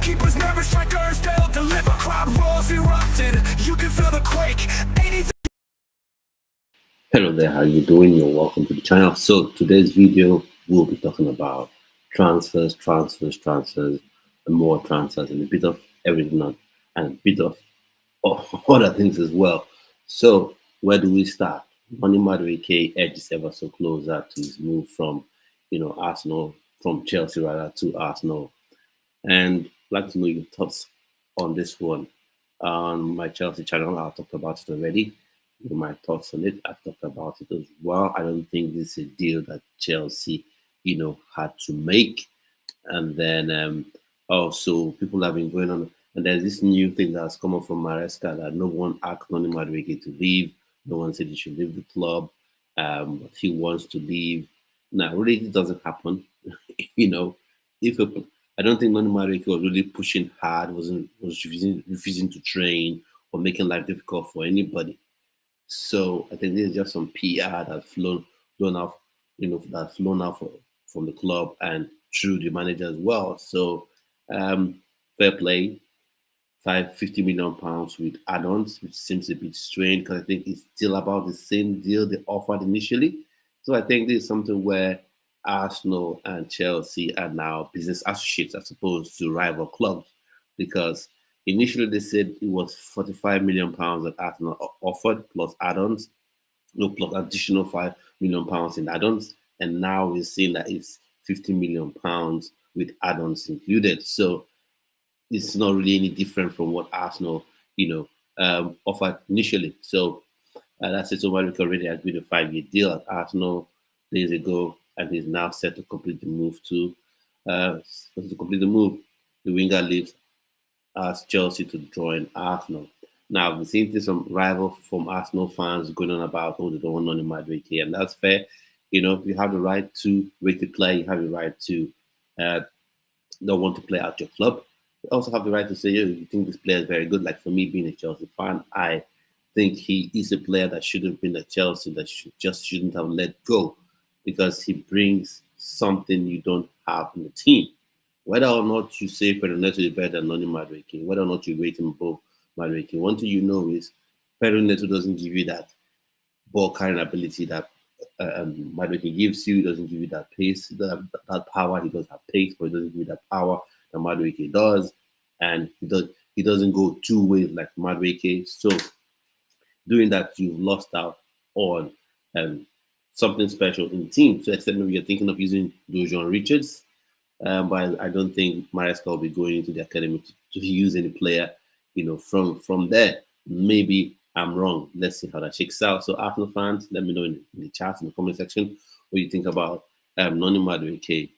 Goalkeepers, nervous strikers, they'll deliver. Crowd roars erupted. You can feel the quake. Anything. Hello there, how you doing? You're welcome to the channel. So today's video we'll be talking about transfers, and more transfers, and a bit of everything and a bit of other things as well. So where do we start? Madueke edges ever so closer to his move from Arsenal, from Chelsea rather, to Arsenal. And I'd like to know your thoughts on this one. On my Chelsea channel, I talked about it already. My thoughts on it, I've talked about it as well. I don't think this is a deal that Chelsea, had to make. And then also people have been going on, and there's this new thing that's come up from Maresca that no one asked Noni Madueke to leave. No one said he should leave the club. But he wants to leave. Now, really, it doesn't happen. If I don't think Noni Madueke was really pushing hard, was refusing to train or making life difficult for anybody. So I think this is just some PR that's flown out, that's flown out from the club and through the manager as well. So fair play, £50 million with add-ons, which seems a bit strange because I think it's still about the same deal they offered initially. So I think this is something where Arsenal and Chelsea are now business associates as opposed to rival clubs, because initially they said it was £45 million that Arsenal offered plus add-ons, plus additional £5 million in add-ons, and now we're seeing that it's £50 million with add-ons included. So it's not really any different from what Arsenal, offered initially. So that's it. So Madueke already agreed a 5-year deal at Arsenal days ago, and he's now set to complete the move The winger leaves as Chelsea to join Arsenal. Now, we've seen some rival from Arsenal fans going on about, they don't want Noni Madueke, and that's fair. If you have the right to rate the player, you have the right to don't want to play at your club. You also have the right to say, you think this player is very good. Like for me, being a Chelsea fan, I think he is a player that should have been at Chelsea, that shouldn't have let go, because he brings something you don't have in the team. Whether or not you say Pedro Neto is better than Noni Madueke, whether or not you rate him above Madueke, one thing you know is Pedro Neto doesn't give you that ball carrying ability that Madueke gives you. He doesn't give you that pace, that power. He does have pace, but he doesn't give you that power that Madueke does. And he doesn't go two ways like Madueke. So doing that, you've lost out on something special in the team. So except maybe you're thinking of using Dojon Richards. But I don't think Maresca will be going into the academy to use any player, from there. Maybe I'm wrong. Let's see how that shakes out. So Arsenal fans, let me know in the chat, in the comment section, what you think about Noni Madueke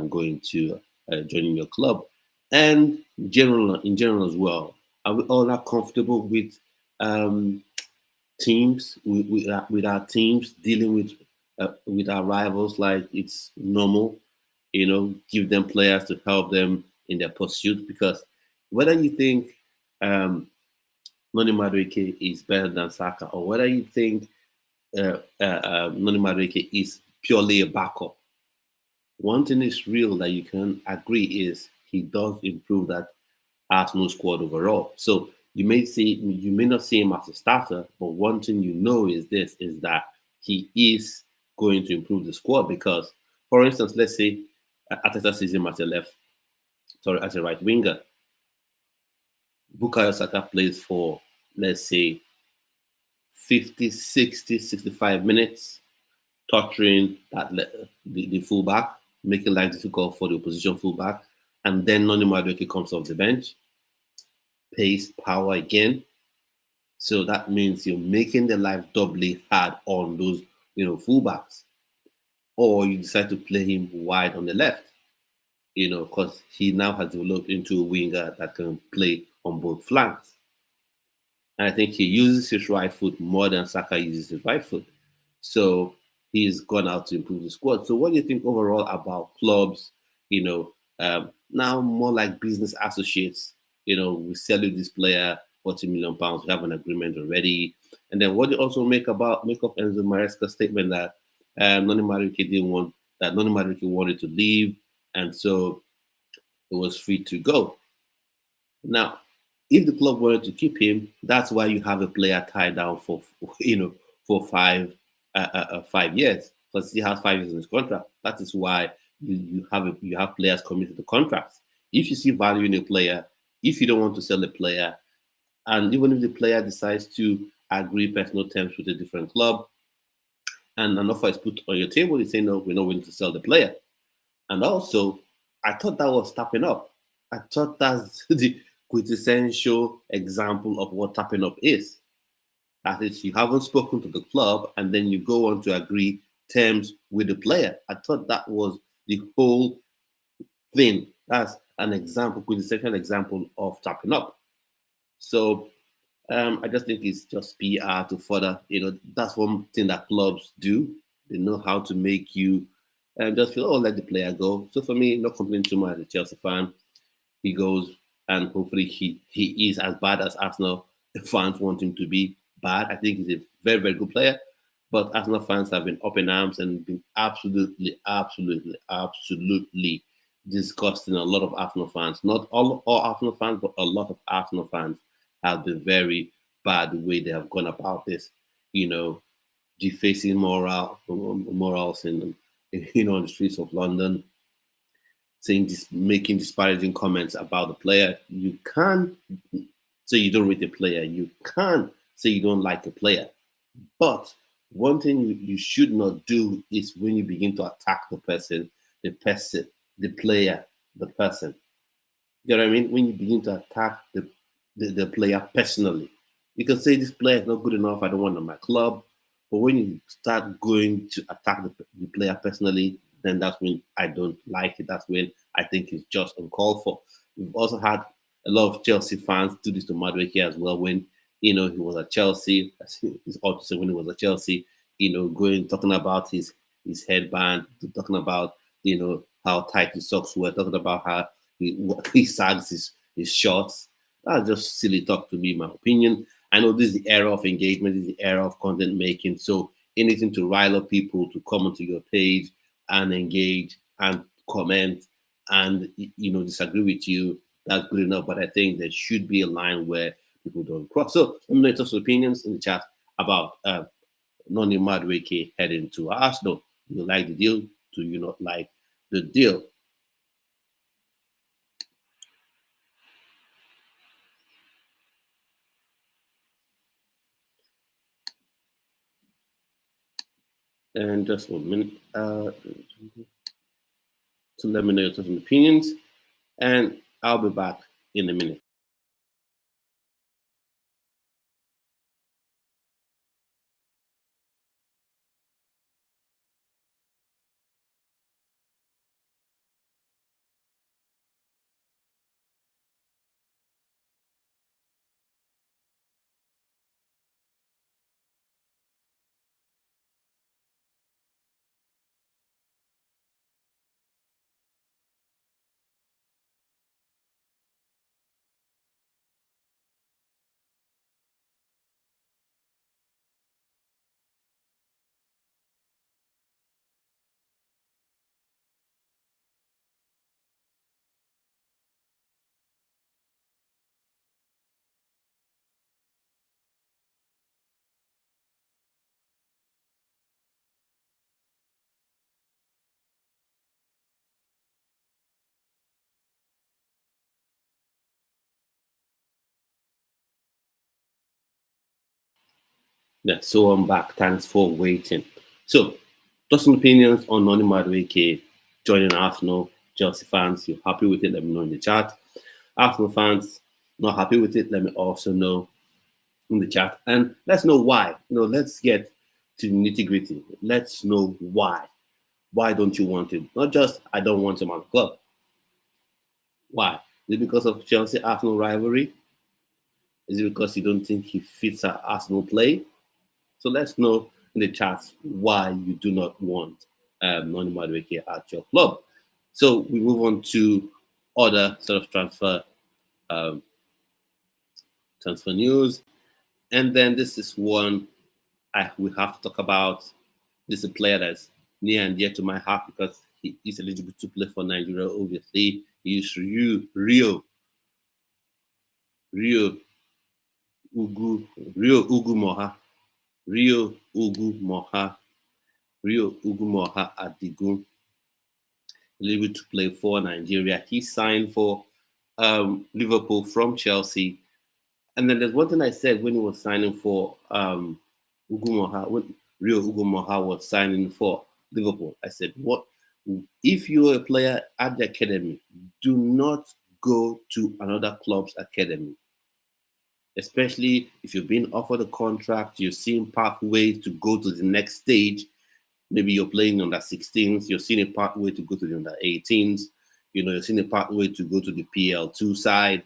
going to joining your club. And in general as well, are we all not comfortable with teams, with our teams dealing with our rivals like it's normal? Give them players to help them in their pursuit, because whether you think Noni Madueke is better than Saka, or whether you think Noni Madueke is purely a backup, one thing is real that you can agree is he does improve that Arsenal squad overall. So you may not see him as a starter, but one thing you know is that he is going to improve the squad, because, for instance, let's say Arteta sees him as as a right winger. Bukayo Saka plays for, let's say, 50, 60, 65 minutes, torturing the fullback, making life difficult for the opposition fullback. And then Noni Madueke comes off the bench, pace, power again. So that means you're making the life doubly hard on those, fullbacks. Or you decide to play him wide on the left, because he now has developed into a winger that can play on both flanks. And I think he uses his right foot more than Saka uses his right foot. So he's gone out to improve the squad. So what do you think overall about clubs, now more like business associates? We sell you this player, £40 million, we have an agreement already. And then what do you also make of Enzo Maresca's statement that Noni Madueke wanted to leave, and so it was free to go. Now, if the club wanted to keep him, that's why you have a player tied down for for 5 years, because he has 5 years in his contract. That is why you have players committed to contracts. If you see value in a player, if you don't want to sell a player, and even if the player decides to agree personal terms with a different club, and an offer is put on your table, you say no, we're not willing to sell the player. And also, I thought that was tapping up. I thought that's the quintessential example of what tapping up is. That is, you haven't spoken to the club and then you go on to agree terms with the player. I thought that was the whole thing. That's an example, quintessential example of tapping up. So I just think it's just PR to further, that's one thing that clubs do. They know how to make you just feel, oh, let the player go. So for me, not complaining too much as a Chelsea fan. He goes, and hopefully he is as bad as Arsenal fans want him to be bad. I think he's a very, very good player. But Arsenal fans have been up in arms and been absolutely, absolutely, absolutely disgusting. A lot of Arsenal fans, not all Arsenal fans, but a lot of Arsenal fans have been very bad the way they have gone about this, defacing morals on the streets of London, saying this, making disparaging comments about the player. You can't say you don't rate a player. You can't say you don't like a player. But one thing you should not do is when you begin to attack the person, the player, the person. You know what I mean? When you begin to attack the player personally, you can say this player is not good enough. I don't want him in my club. But when you start going to attack the player personally, then that's when I don't like it. That's when I think it's just uncalled for. We've also had a lot of Chelsea fans do this to Madueke as well. When he was at Chelsea, it's odd to say when he was at Chelsea, going talking about his headband, talking about how tight his socks were, talking about how he sags his shorts. That's just silly talk to me, in my opinion. I know this is the era of engagement, this is the era of content making. So anything to rile up people to come onto your page and engage and comment and disagree with you, that's good enough. But I think there should be a line where people don't cross. So let me know your opinions in the chat about Noni Madueke heading to Arsenal. Do you like the deal? Do you not like the deal? And just 1 minute. So let me know your thoughts and opinions. And I'll be back in a minute. Yeah, so I'm back. Thanks for waiting. So, just some opinions on Noni Madueke joining Arsenal. Chelsea fans, you're happy with it? Let me know in the chat. Arsenal fans, not happy with it? Let me also know in the chat. And let's know why. Let's get to the nitty gritty. Let's know why. Why don't you want him? Not just, I don't want him on the club. Why? Is it because of Chelsea Arsenal rivalry? Is it because you don't think he fits our Arsenal play? So let's know in the chats why you do not want Noni Madueke at your club. So we move on to other sort of um, transfer news, and then this is one we have to talk about. This is a player that's near and dear to my heart because he is eligible to play for Nigeria. Obviously, he is Rio Rio Ugwu, Rio Ugwu Moha, Rio Ugwu Moha, Rio Ugwu Moha Adigun, able to play for Nigeria. He signed for Liverpool from Chelsea. And then there's one thing I said when he was signing for Ugwu Moha, when Rio Ugwu Moha was signing for Liverpool. I said, what if you're a player at the academy, do not go to another club's academy. Especially if you've been offered a contract, you're seeing pathways to go to the next stage. Maybe you're playing under 16s, you're seeing a pathway to go to the under 18s, you're seeing a pathway to go to the PL2 side.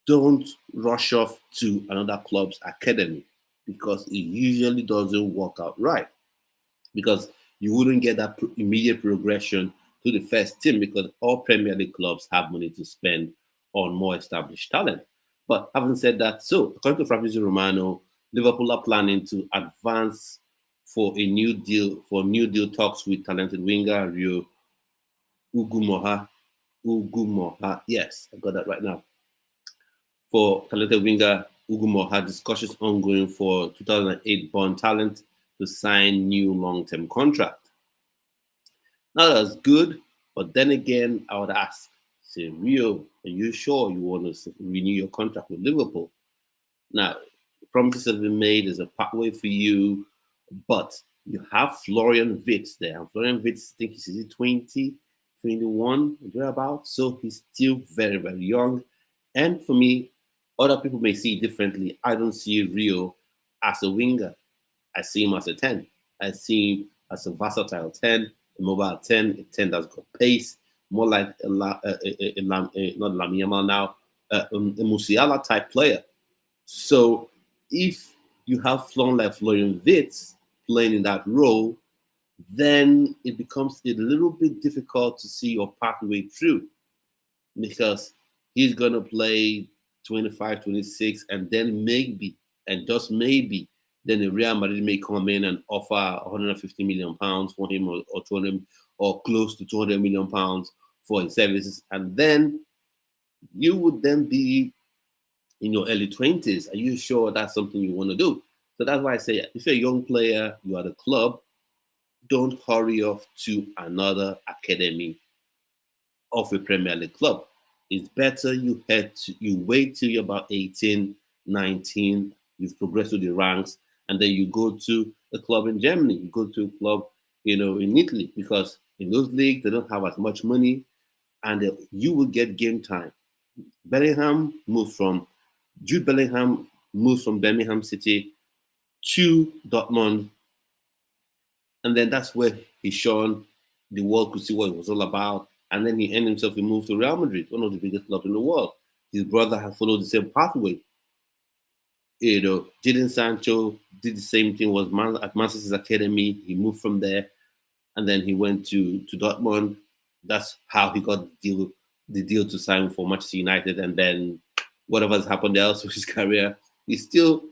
Don't rush off to another club's academy because it usually doesn't work out right. Because you wouldn't get that immediate progression to the first team because all Premier League clubs have money to spend on more established talent. But having said that, so according to Fabrizio Romano, Liverpool are planning to advance for new deal talks with talented winger Rio Ugwu Moha. Yes, I got that right now. For talented winger Ugwu Moha, discussions ongoing for 2008 born talent to sign new long-term contract. Now that's good, but then again, I would ask, say, Rio, are you sure you want to renew your contract with Liverpool? Now, promises have been made, there's a pathway for you, but you have Florian Wirtz there. And Florian Wirtz, I think he's 20, 21, thereabouts. So he's still very, very young. And for me, other people may see it differently. I don't see Rio as a winger. I see him as a 10. I see him as a versatile 10, a mobile 10, a 10 that's got pace, more like not Lamine Yamal now, a Musiala type player. So if you have someone like Florian Wirtz playing in that role, then it becomes a little bit difficult to see your pathway through because he's going to play 25, 26, and then maybe, and just maybe, then the Real Madrid may come in and offer 150 million pounds for him or 200 or close to 200 million pounds for his services. And then you would then be in your early 20s. Are you sure that's something you want to do? So that's why I say if you're a young player, you are at the club, don't hurry off to another academy of a Premier League club. It's better you wait till you're about 18, 19, you've progressed through the ranks, and then you go to a club in Germany, you go to a club, in Italy, because in those leagues they don't have as much money, and you will get game time. Jude Bellingham moved from Birmingham City to Dortmund, and then that's where he's shown the world could see what it was all about. And then he ended himself, he moved to Real Madrid, one of the biggest clubs in the world. His brother had followed the same pathway. Jadon Sancho did the same thing, was at Manchester's academy. He moved from there, and then he went to Dortmund. That's how he got the deal to sign for Manchester United. And then whatever's happened else with his career, he's still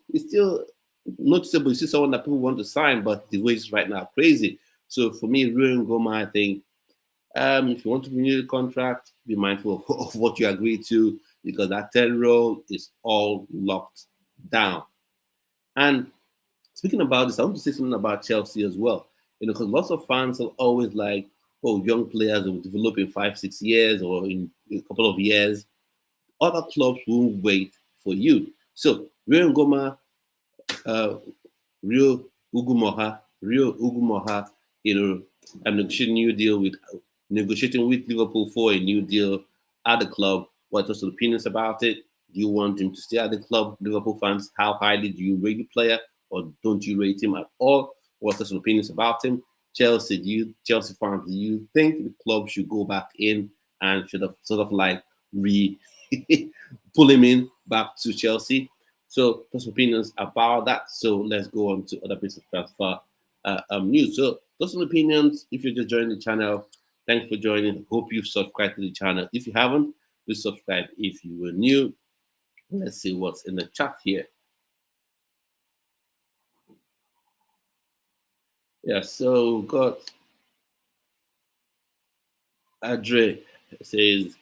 noticeable. He's still someone that people want to sign, but the wages right now are crazy. So for me, Ruben Goma, I think if you want to renew the contract, be mindful of what you agree to, because that 10 role is all locked down. And speaking about this, I want to say something about Chelsea as well. Because lots of fans are always like, oh, young players will develop in 5, 6 years or in a couple of years. Other clubs will wait for you. So, Rio Ngoma, Rio Ugwu Moha, I'm negotiating with Liverpool for a new deal at the club. What are your opinions about it? Do you want him to stay at the club? Liverpool fans, how highly do you rate the player, or don't you rate him at all? What are your opinions about him? Chelsea fans, do you think the club should go back in and should have sort of like pull him in back to Chelsea? So those opinions about that. So let's go on to other bits of transfer news. So those are opinions. If you're just joining the channel, thanks for joining. Hope you've subscribed to the channel. If you haven't, please subscribe if you were new. Let's see what's in the chat here. Yeah, so got Adre says,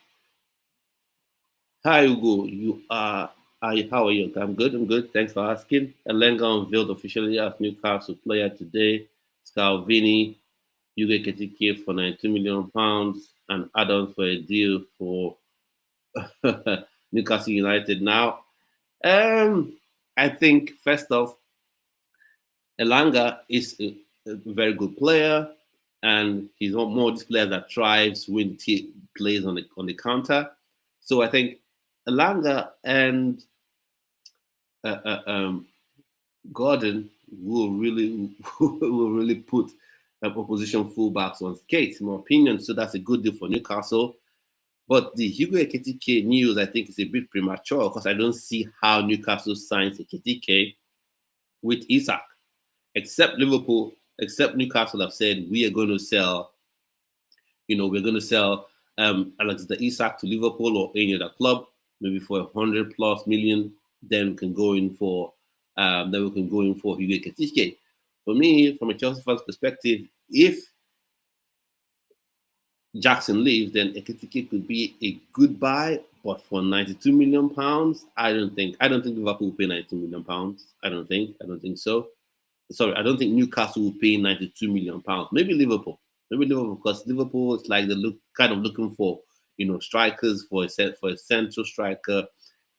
Hi, Ugwu. How are you? I'm good. I'm good. Thanks for asking. Elenga unveiled officially as Newcastle player today. Scalvini, UK Ketike for £92 million and add-ons for a deal for Newcastle United. Now, um, I think first off, Elanga is a very good player, and he's more of this player that thrives when plays on the counter. So I think Elanga and uh, uh, um, Gordon will really will really put opposition fullbacks on skates, in my opinion. So that's a good deal for Newcastle. But the Hugo Ekitike news, I think, is a bit premature because I don't see how Newcastle signs Ekitike with Isak, except Liverpool, except Newcastle have said we are going to sell. We're going to sell Alexander Isak to Liverpool or any other club, maybe for 100+ million. Then we can go in for Hugo Ekitike. For me, from a Chelsea fan's perspective, if Jackson leaves, then Ekitike could be a good buy. But for £92 million, I don't think Liverpool will pay £92 million. I don't think so. Sorry, I don't think Newcastle will pay £92 million. Maybe Liverpool, because Liverpool is like kind of looking for strikers for a central striker,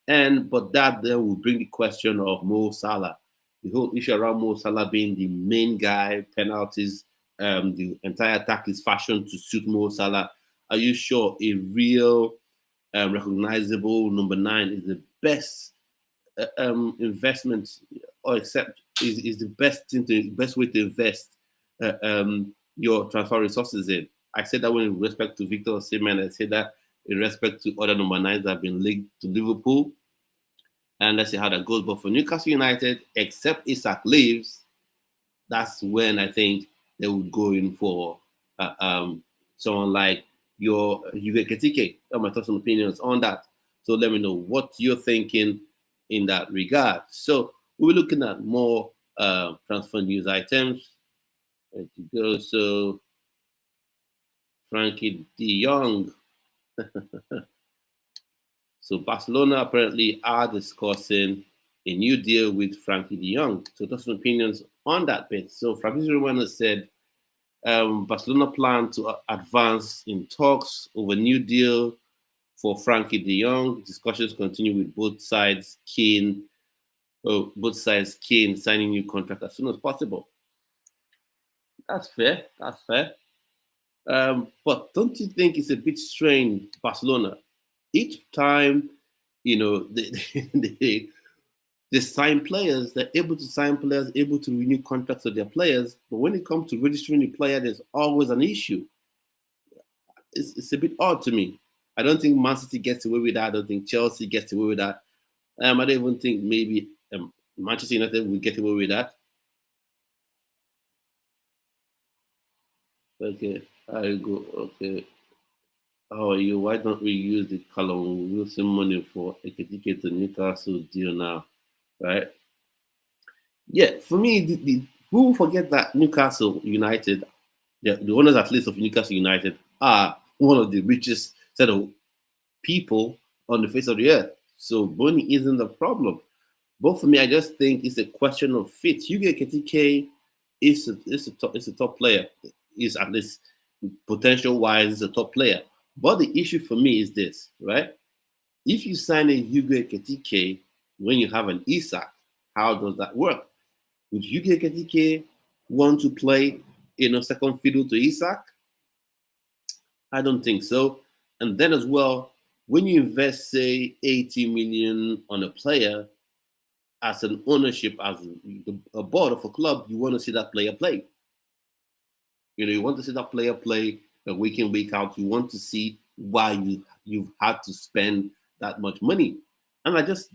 but that then will bring the question of Mo Salah, the whole issue around Mo Salah being the main guy, penalties, the entire attack is fashioned to suit Mo Salah. Are you sure a real recognizable number 9 is the best investment, or except is the best way to invest your transfer resources in? I said that in respect to Viktor Simmon. I said that in respect to other number 9s that have been linked to Liverpool. And let's see how that goes. But for Newcastle United, except Isak leaves, that's when I think they would go in for someone like your Ketike. My thoughts and opinions on that. So let me know what you're thinking in that regard. So we're looking at more transfer news items. There you go. So Frankie De Jong. So Barcelona apparently are discussing a new deal with Frankie De Jong. So those some opinions on that bit. So Fabrizio Romano said Barcelona plan to advance in talks over new deal for Frankie De Jong. Discussions continue with both sides keen signing new contract as soon as possible. That's fair. That's fair. But don't you think it's a bit strange, Barcelona? Each time, they, they sign players, they're able to sign players, able to renew contracts with their players. But when it comes to registering the player, there's always an issue. It's a bit odd to me. I don't think Man City gets away with that. I don't think Chelsea gets away with that. I don't even think maybe Manchester United will get away with that. Okay, I go. Okay, how are you? Why don't we use the Callum Wilson money for a ticket to Newcastle deal now? Right? Yeah, for me, who will forget that Newcastle United, the owners at least of Newcastle United, are one of the richest set of people on the face of the earth. So money isn't the problem. But for me, I just think it's a question of fit. Hugo Ketike is a top player. Is at least potential wise is a top player. But the issue for me is this, right? If you sign a Hugo Ketike when you have an Isak, how does that work? Would Hugo Ketike want to play second fiddle to Isak? I don't think so. And then as well, when you invest, say, 80 million on a player, as an ownership, as a board of a club, you want to see that player play. You want to see that player play week in, week out. You want to see why you've had to spend that much money. And I just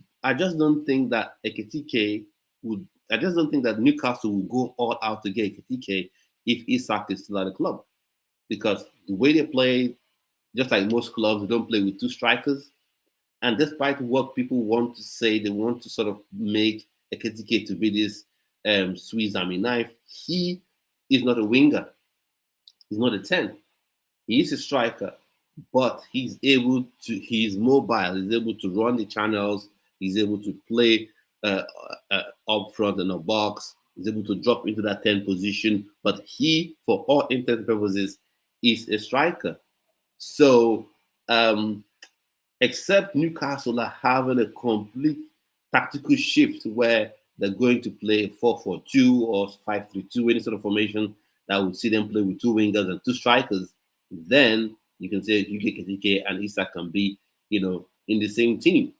don't think that Ekitike would. I just don't think that Newcastle will go all out to get Ekitike if Isak is still at the club, because the way they play, just like most clubs, they don't play with two strikers. And despite what people want to say, they want to sort of make Ekitike to be this Swiss Army knife. He is not a winger. He's not a 10. He is a striker. but he's mobile, he's able to run the channels, he's able to play up front in the box, he's able to drop into that 10 position, but he, for all intents and purposes, is a striker. So, except Newcastle are having a complete tactical shift where they're going to play 4-4-2 or 5-3-2, any sort of formation that would see them play with two wingers and two strikers, then you can say Gyokeres and Isak can be, in the same team.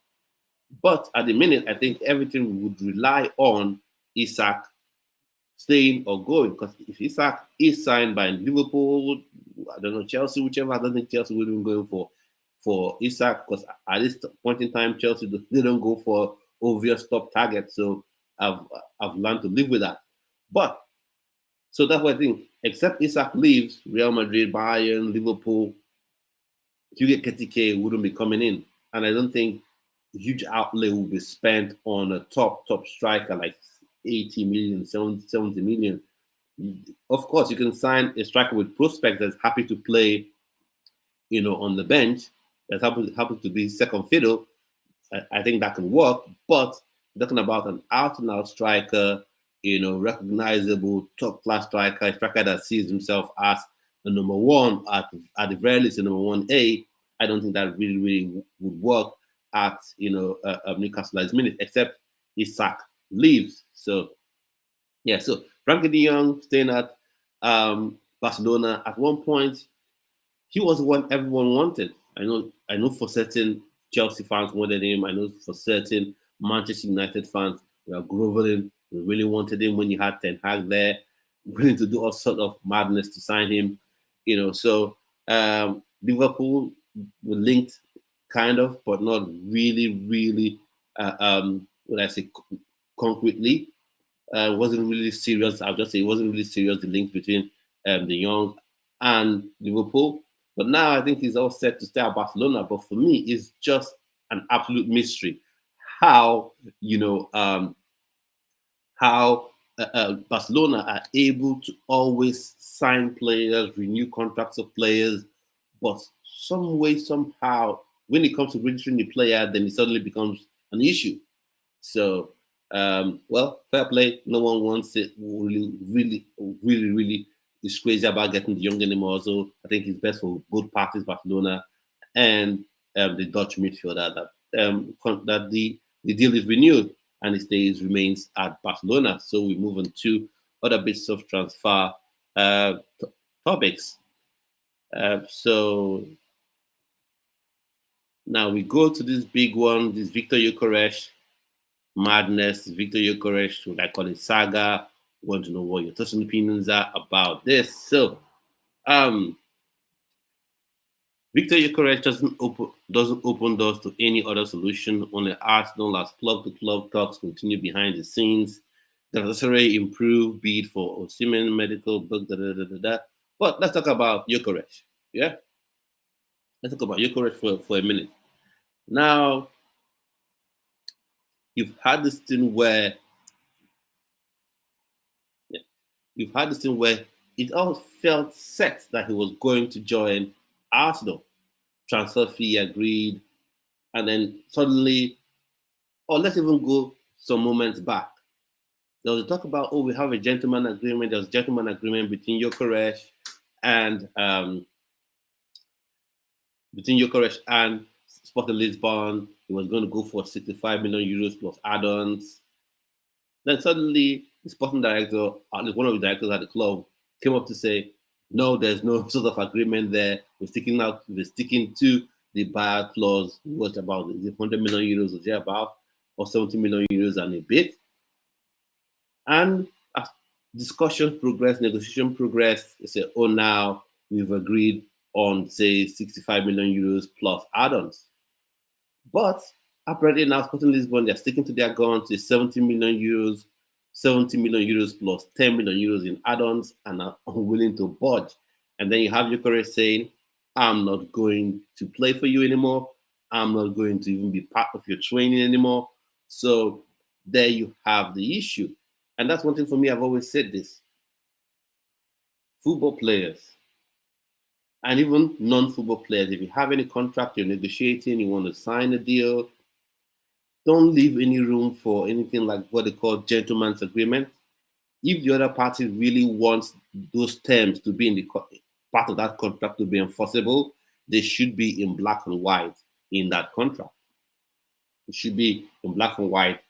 But at the minute, I think everything would rely on Isak staying or going. Because if Isak is signed by Liverpool, I don't know, Chelsea, whichever, I don't think Chelsea will be going for Isak, because at this point in time, Chelsea, they don't go for obvious top targets. So I've learned to live with that. But so that's what I think. Except Isak leaves, Real Madrid, Bayern, Liverpool, Kerkez wouldn't be coming in. And I don't think huge outlay will be spent on a top striker like 80 million, 70 million. Of course, you can sign a striker with prospect that's happy to play, on the bench, that happens to be second fiddle. I think that can work. But talking about an out-and-out striker, recognizable top-class striker, a striker that sees himself as the number one, at the very least, the number 1A, I don't think that really would work at, Newcastle last minute, except Isak leaves. So, yeah, so Frankie de Jong staying at Barcelona. At one point, he was what everyone wanted. I know for certain Chelsea fans wanted him. I know for certain Manchester United fans were groveling. We really wanted him when you had Ten Hag there, willing to do all sort of madness to sign him. So Liverpool were linked, kind of, but not really. What I say, concretely. Wasn't really serious. I'll just say it wasn't really serious, the link between the Young and Liverpool. But now I think he's all set to stay at Barcelona. But for me, it's just an absolute mystery how Barcelona are able to always sign players, renew contracts of players, but some way, somehow, when it comes to registering the player, then it suddenly becomes an issue. So, well, fair play. No one wants it. Really is crazy about getting the young anymore. So I think it's best for both parties, Barcelona and the Dutch midfielder, that the deal is renewed and it remains at Barcelona. So we move on to other bits of transfer topics. So now we go to this big one, this Viktor Gyokeres madness, Viktor Gyokeres, what I call it saga. Want to know what your thoughts and opinions are about this. So, Viktor Gyokeres doesn't open doors to any other solution. Only Arsenal as club-to-club talks continue behind the scenes. The necessary improve bid for Simmon medical book. But let's talk about Gyokeres. Yeah, let's talk about Gyokeres for a minute. Now, you've had this thing where it all felt set that he was going to join Arsenal. Transfer fee agreed, and then suddenly, or let's even go some moments back. There was a talk about, we have a gentleman agreement. There was a gentleman agreement between Gyokeres and Sporting Lisbon. He was going to go for 65 million euros plus add-ons. Then suddenly, the sporting director, at least one of the directors at the club, came up to say, no, there's no sort of agreement there. We're sticking to the buyer clause. What about, is it 100 million euros or thereabout, or 70 million euros and a bit? And as discussions progress, negotiation progress, they say, oh, now we've agreed on, say, 65 million euros plus add-ons. But apparently now Sporting Lisbon, they're sticking to their guns to 70 million euros plus 10 million euros in add-ons and are unwilling to budge. And then you have Gyokeres saying, I'm not going to play for you anymore. I'm not going to even be part of your training anymore. So there you have the issue. And that's one thing for me, I've always said this. Football players and even non-football players, if you have any contract, you're negotiating, you want to sign a deal, don't leave any room for anything like what they call gentleman's agreement. If the other party really wants those terms to be in the part of that contract to be enforceable, they should be in black and white in that contract. It should be in black and white,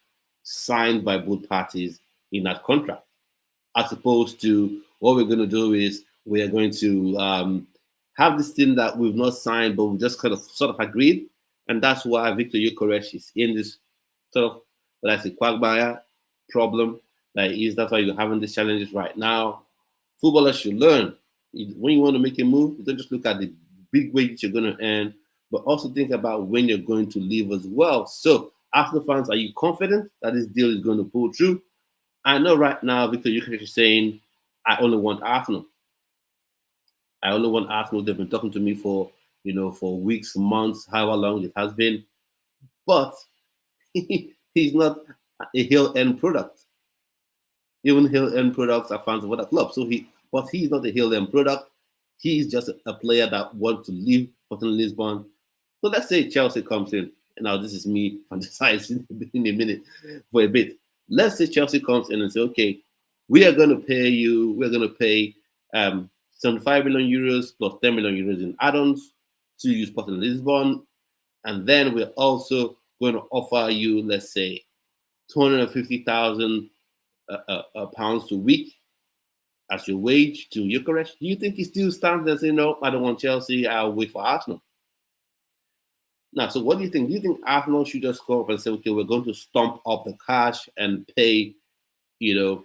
signed by both parties in that contract, as opposed to what we're going to do is we are going to have this thing that we've not signed, but we just kind of sort of agreed, and that's why Viktor Gyokeres is in this sort of, let's say, quagmire problem. That's why you're having these challenges right now. Footballers should learn when you want to make a move, you don't just look at the big wage you're going to earn, but also think about when you're going to leave as well. So, Arsenal fans, are you confident that this deal is going to pull through? I know right now Viktor Gyokeres is saying, I only want Arsenal. I only want Arsenal. They've been talking to me for, for weeks, months, however long it has been. But he's not a hill-end product. Even hill-end products are fans of other clubs. But he's not a hill-end product. He's just a player that wants to leave Sporting Lisbon. So let's say Chelsea comes in. Now this is me fantasizing in a minute for a bit. Let's say Chelsea comes in and say, okay, we are going to pay you. We're going to pay 75 million euros plus 10 million euros in add-ons to use Sporting Lisbon, and then we're also going to offer you, let's say, 250,000 pounds a week as your wage to Gyokeres. Do you think he still stands and say, no, I don't want Chelsea, I'll wait for Arsenal? Now, so what do you think? Do you think Arsenal should just go up and say, okay, we're going to stomp up the cash and pay, we're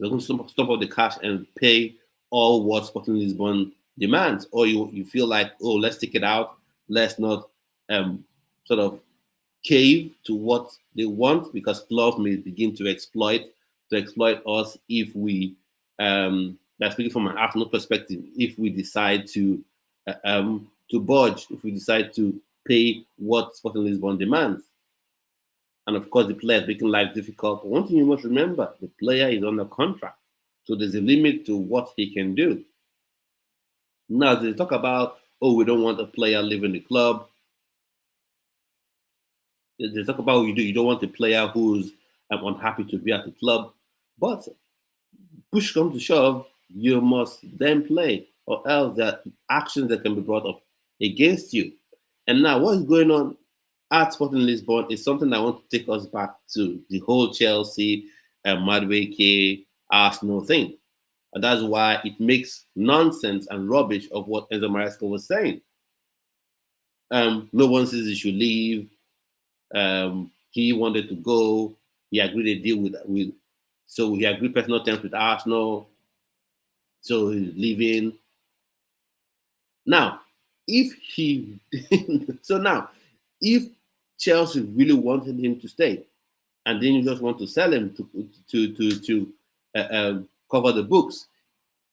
going to stomp up the cash and pay all what Sporting Lisbon demands? Or you feel like, oh, let's take it out. Let's not sort of cave to what they want, because clubs may begin to exploit us if we, that's speaking from an Arsenal perspective, if we decide to budge, if we decide to pay what Sporting Lisbon demands. And of course, the player is making life difficult. But one thing you must remember, the player is under contract. So there's a limit to what he can do. Now, they talk about, oh, we don't want a player leaving the club. They talk about you don't want a player who's unhappy to be at the club. But push comes to shove, you must then play, or else there are actions that can be brought up against you. And now what's going on at Sporting Lisbon is something I want to take us back to the whole Chelsea and Madueke Arsenal thing. And that's why it makes nonsense and rubbish of what Enzo Maresca was saying. No one says he should leave. He wanted to go. He agreed a deal so he agreed personal terms with Arsenal. So he's leaving. Now, if Chelsea really wanted him to stay, and then you just want to sell him to cover the books,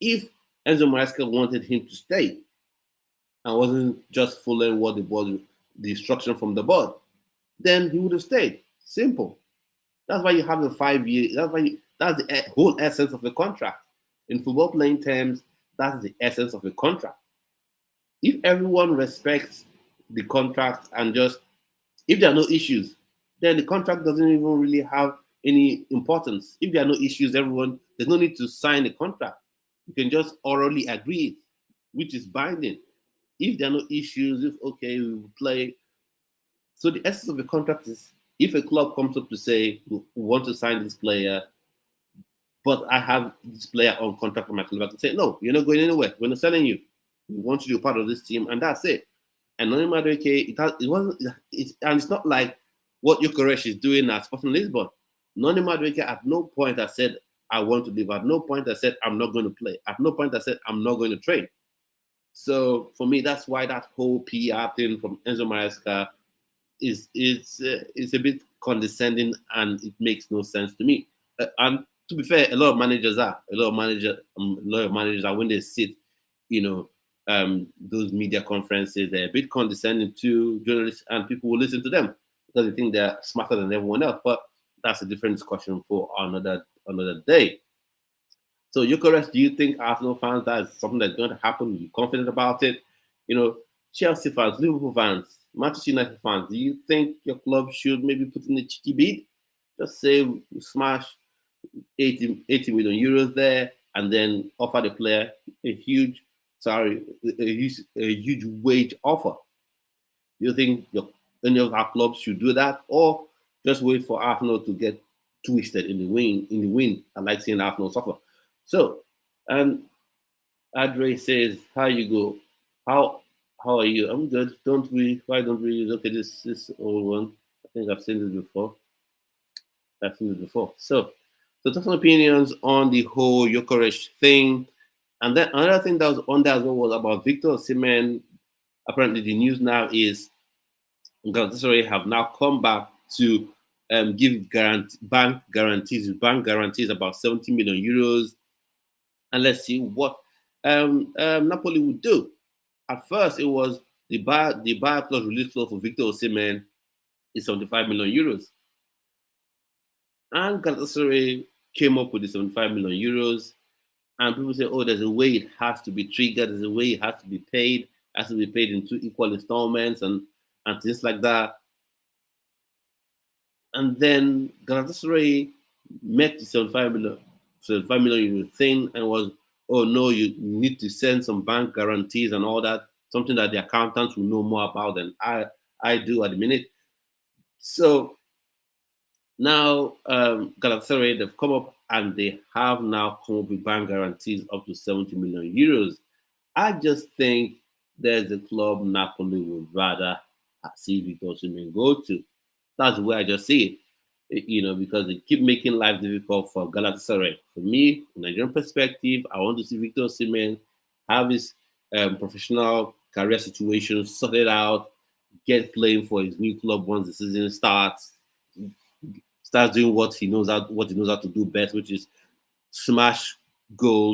if Enzo Maresca wanted him to stay and wasn't just following what the instruction from the board, then he would have stayed. Simple. That's why you have the 5 years. That's the whole essence of the contract. In football playing terms, that's the essence of the contract. If everyone respects the contract and if there are no issues, then the contract doesn't even really have any importance. If there are no issues, there's no need to sign the contract. You can just orally agree, which is binding. If there are no issues, we will play. So the essence of the contract is, if a club comes up to say, we want to sign this player, but I have this player on contract for my club, I can say, no, you're not going anywhere. We're not selling you. We want you to be part of this team, and that's it. And Noni Madueke, it's not like what Gyokeres is doing at Sporting Lisbon. Noni Madueke at no point has said, I want to leave. At no point has said, I'm not going to play. At no point has said, I'm not going to train. So for me, that's why that whole PR thing from Enzo Maresca is a bit condescending, and it makes no sense to me. And to be fair, a lot of managers are when they sit, those media conferences, they're a bit condescending to journalists, and people will listen to them because they think they're smarter than everyone else. But that's a different discussion for another day. So, Gyokeres, do you think Arsenal fans that is something that's going to happen? Are you confident about it? You know, Chelsea fans, Liverpool fans, Manchester United fans, do you think your club should maybe put in a cheeky bid? Just say we smash 80 million euros there and then offer the player a huge, a huge wage offer. Do you think any of our clubs should do that, or just wait for Arsenal to get twisted in the wind? I like seeing Arsenal suffer. So, and Adre says, "How you go? How are you? I'm good. Don't we? Why don't we use? Okay, this old one. I think I've seen this before. So talk some opinions on the whole Gyokeres thing, and then another thing that was on there as well was about Viktor Simmon. Apparently, the news now is Galatasaray have now come back to give bank guarantees about 70 million euros, and let's see what Napoli would do. At first, it was the buy plus release clause for Viktor Osimhen is 75 million euros, and Galatasaray came up with the 75 million euros, and people say, oh, there's a way it has to be triggered, there's a way it has to be paid, has to be paid in 2 equal installments, and things like that. And then Galatasaray met the 75 million euro thing and was, oh no, you need to send some bank guarantees and all that, something that the accountants will know more about than I do at the minute. So now Galatasaray, they've come up and they have now come up with bank guarantees up to 70 million euros. I just think there's a club Napoli would rather see Viktor Osimhen go to. That's the way I just see it. Because they keep making life difficult for Galatasaray. For me, from a Nigerian perspective, I want to see Viktor Osimhen have his professional career situation sorted out, get playing for his new club once the season starts doing what he knows how to do best, which is smash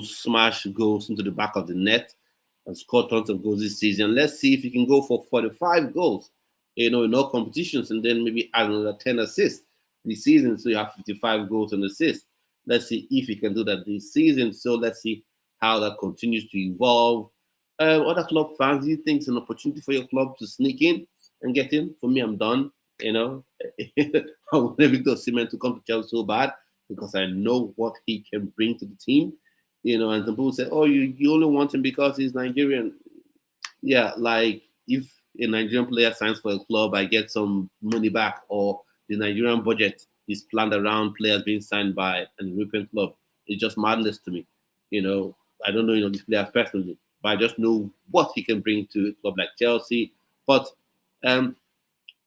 smash goals into the back of the net, and score tons of goals this season. Let's see if he can go for 45 goals, in all competitions, and then maybe add another 10 assists this season. So you have 55 goals and assists. Let's see if he can do that this season. So let's see how that continues to evolve. Other club fans, do you think it's an opportunity for your club to sneak in and get in? For me, I'm done. I want Viktor Osimhen to come to Chelsea so bad because I know what he can bring to the team. And some people say, oh, you only want him because he's Nigerian. Yeah, like if a Nigerian player signs for a club, I get some money back, or the Nigerian budget is planned around players being signed by an European club. It's just madness to me. I don't know, these players personally, but I just know what he can bring to a club like Chelsea. But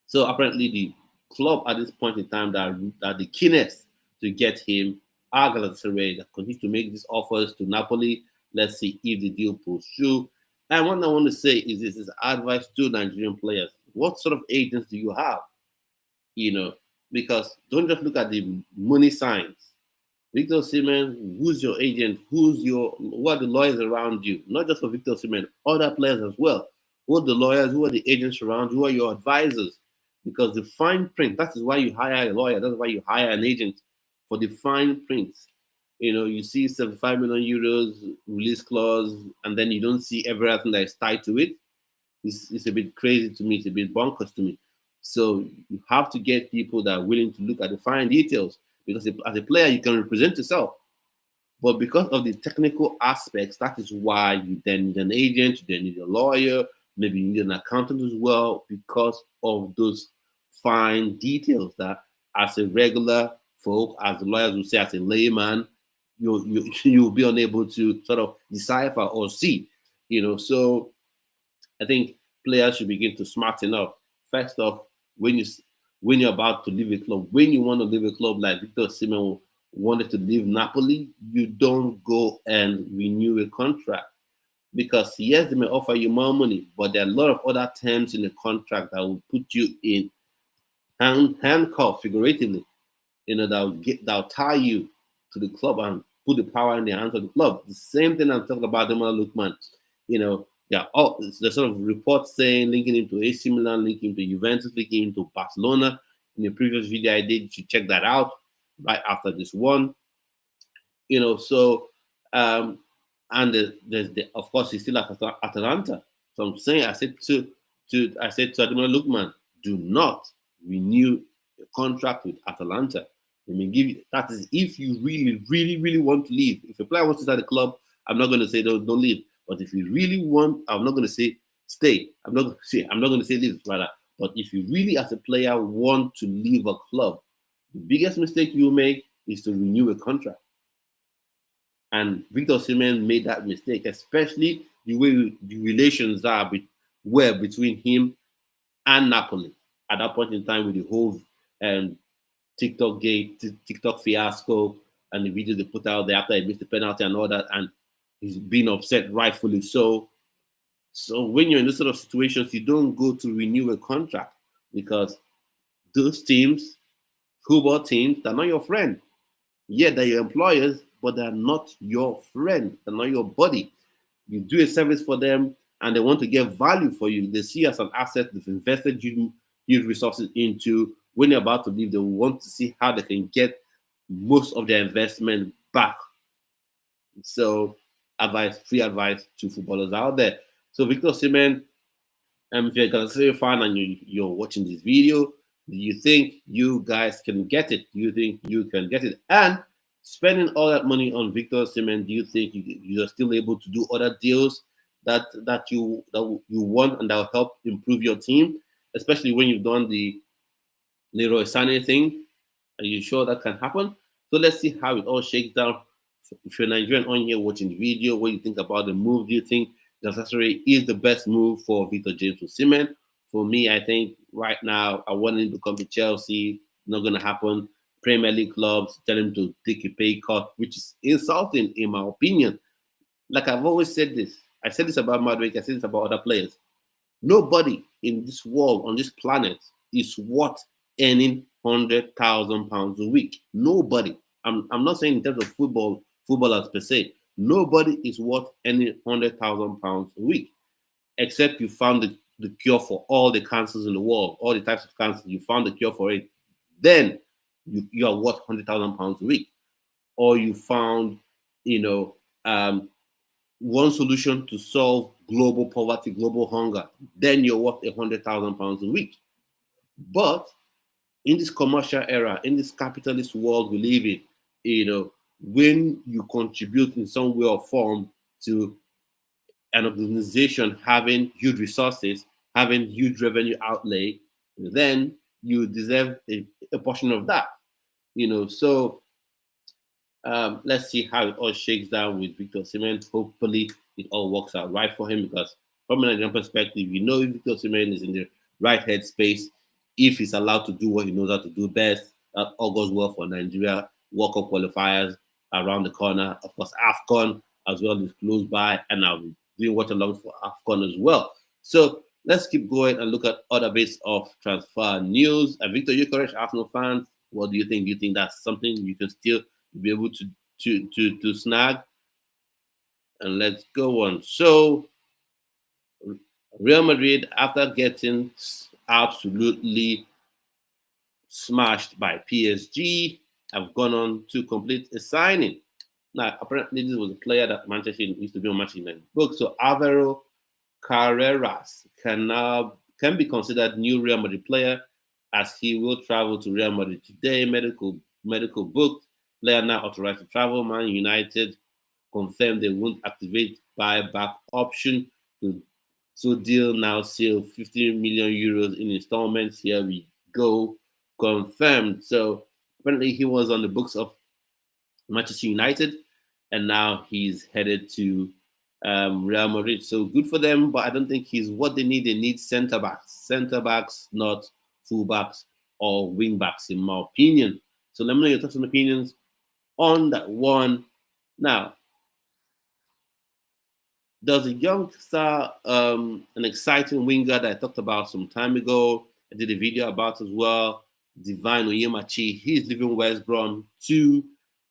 so apparently the club at this point in time that the keenest to get him are Galatasaray, that continues to make these offers to Napoli. Let's see if the deal pulls through. And what I want to say is this is advice to Nigerian players. What sort of agents do you have? Because don't just look at the money signs. Viktor Osimhen, who's your agent? Who are the lawyers around you? Not just for Viktor Osimhen, other players as well. Who are the lawyers? Who are the agents around you? Who are your advisors? Because the fine print, that is why you hire a lawyer. That's why you hire an agent, for the fine prints. You see 75 million euros release clause, and then you don't see everything that is tied to it. It's a bit crazy to me. It's a bit bonkers to me. So you have to get people that are willing to look at the fine details, because as a player, you can represent yourself. But because of the technical aspects, that is why you then need an agent, you then need a lawyer, maybe you need an accountant as well, because of those fine details that as a regular folk, as the lawyers will say, as a layman, you'll be unable to sort of decipher or see. So I think players should begin to smarten up. First off, when you're about to leave a club, when you want to leave a club like Viktor Osimhen wanted to leave Napoli, you don't go and renew a contract, because yes, they may offer you more money, but there are a lot of other terms in the contract that will put you in handcuffs, figuratively. That'll tie you to the club and put the power in the hands of the club. The same thing I'm talking about Demola Lookman. There's sort of reports saying linking him to AC Milan, linking him to Juventus, linking him to Barcelona. In the previous video I did, you should check that out right after this one. So And of course he's still at Atalanta. So I'm saying I said to Adama, look, man, do not renew a contract with Atalanta. Let me give you that is if you really, really, really want to leave. If a player wants to start the club, I'm not going to say don't leave. But if you really want, I'm not going to say stay. I'm not going to say leave rather. But if you really, as a player, want to leave a club, the biggest mistake you make is to renew a contract. And Viktor Simmon made that mistake, especially the way the relations were between him and Napoli at that point in time with the whole um, TikTok gate, TikTok fiasco, and the videos they put out there after he missed the penalty and all that, and he's been upset, rightfully so. So when you're in this sort of situations, you don't go to renew a contract because those teams, football teams, they're not your friend. Yeah, they're your employers, but they're not your friend. They're not your buddy. You do a service for them, and they want to get value for you. They see you as an asset. They've invested huge resources into. When you're about to leave, they want to see how they can get most of their investment back. So, free advice to footballers out there. So, Viktor Simmon, if you're a Galatasaray fan and you're watching this video, do you think you guys can get it? Do you think you can get it? And spending all that money on Viktor Simmon, do you think you're still able to do other deals that you want and that will help improve your team, especially when you've done the Leroy Sané thing? Are you sure that can happen? So let's see how it all shakes down. If you're Nigerian on here watching the video, what do you think about the move? Do you think Galatasaray is the best move for Victor James Osimhen? For me, I think right now I want him to come to Chelsea. Not going to happen. Premier League clubs tell him to take a pay cut, which is insulting in my opinion. Like I've always said this. I said this about Madueke. I said this about other players. Nobody in this world, on this planet, is worth earning £100,000 a week. Nobody. I'm not saying in terms of footballers per se. Nobody is worth earning £100,000 a week, except you found the cure for all the cancers in the world, all the types of cancer. You found the cure for it. Then you are worth £100,000 a week, or you found, one solution to solve global poverty, global hunger. Then you're worth £100,000 a week. But in this commercial era, in this capitalist world we live in, when you contribute in some way or form to an organization having huge resources, having huge revenue outlay, then you deserve a portion of that. So let's see how it all shakes down with Viktor Osimhen. Hopefully, it all works out right for him because, from a Nigerian perspective, if Viktor Osimhen is in the right headspace, if he's allowed to do what he knows how to do best, that all goes well for Nigeria. World Cup qualifiers around the corner. Of course, AFCON as well is close by, and I'll be doing watch alongs for AFCON as well. So let's keep going and look at other bits of transfer news. Viktor Gyokeres, Arsenal fans, what do you think? Do you think that's something you can still be able to snag? And let's go on. So Real Madrid, after getting absolutely smashed by PSG, have gone on to complete a signing. Now, apparently, this was a player that Manchester used to be on Manchester United book. So Alvaro Carreras can be considered new Real Madrid player, as he will travel to Real Madrid today. Medical booked. Player now authorized to travel. Man United confirmed they won't activate buyback option. So deal now sealed, 15 million euros in installments. Here we go, confirmed. So apparently he was on the books of Manchester United, and now he's headed to Real Madrid. So good for them, but I don't think he's what they need. They need centre backs, not full backs or wing backs, in my opinion. So let me know your thoughts and opinions on that one. Now, there's a youngster, an exciting winger that I talked about some time ago. I did a video about as well. Divine Oyemachi. He's leaving West Brom to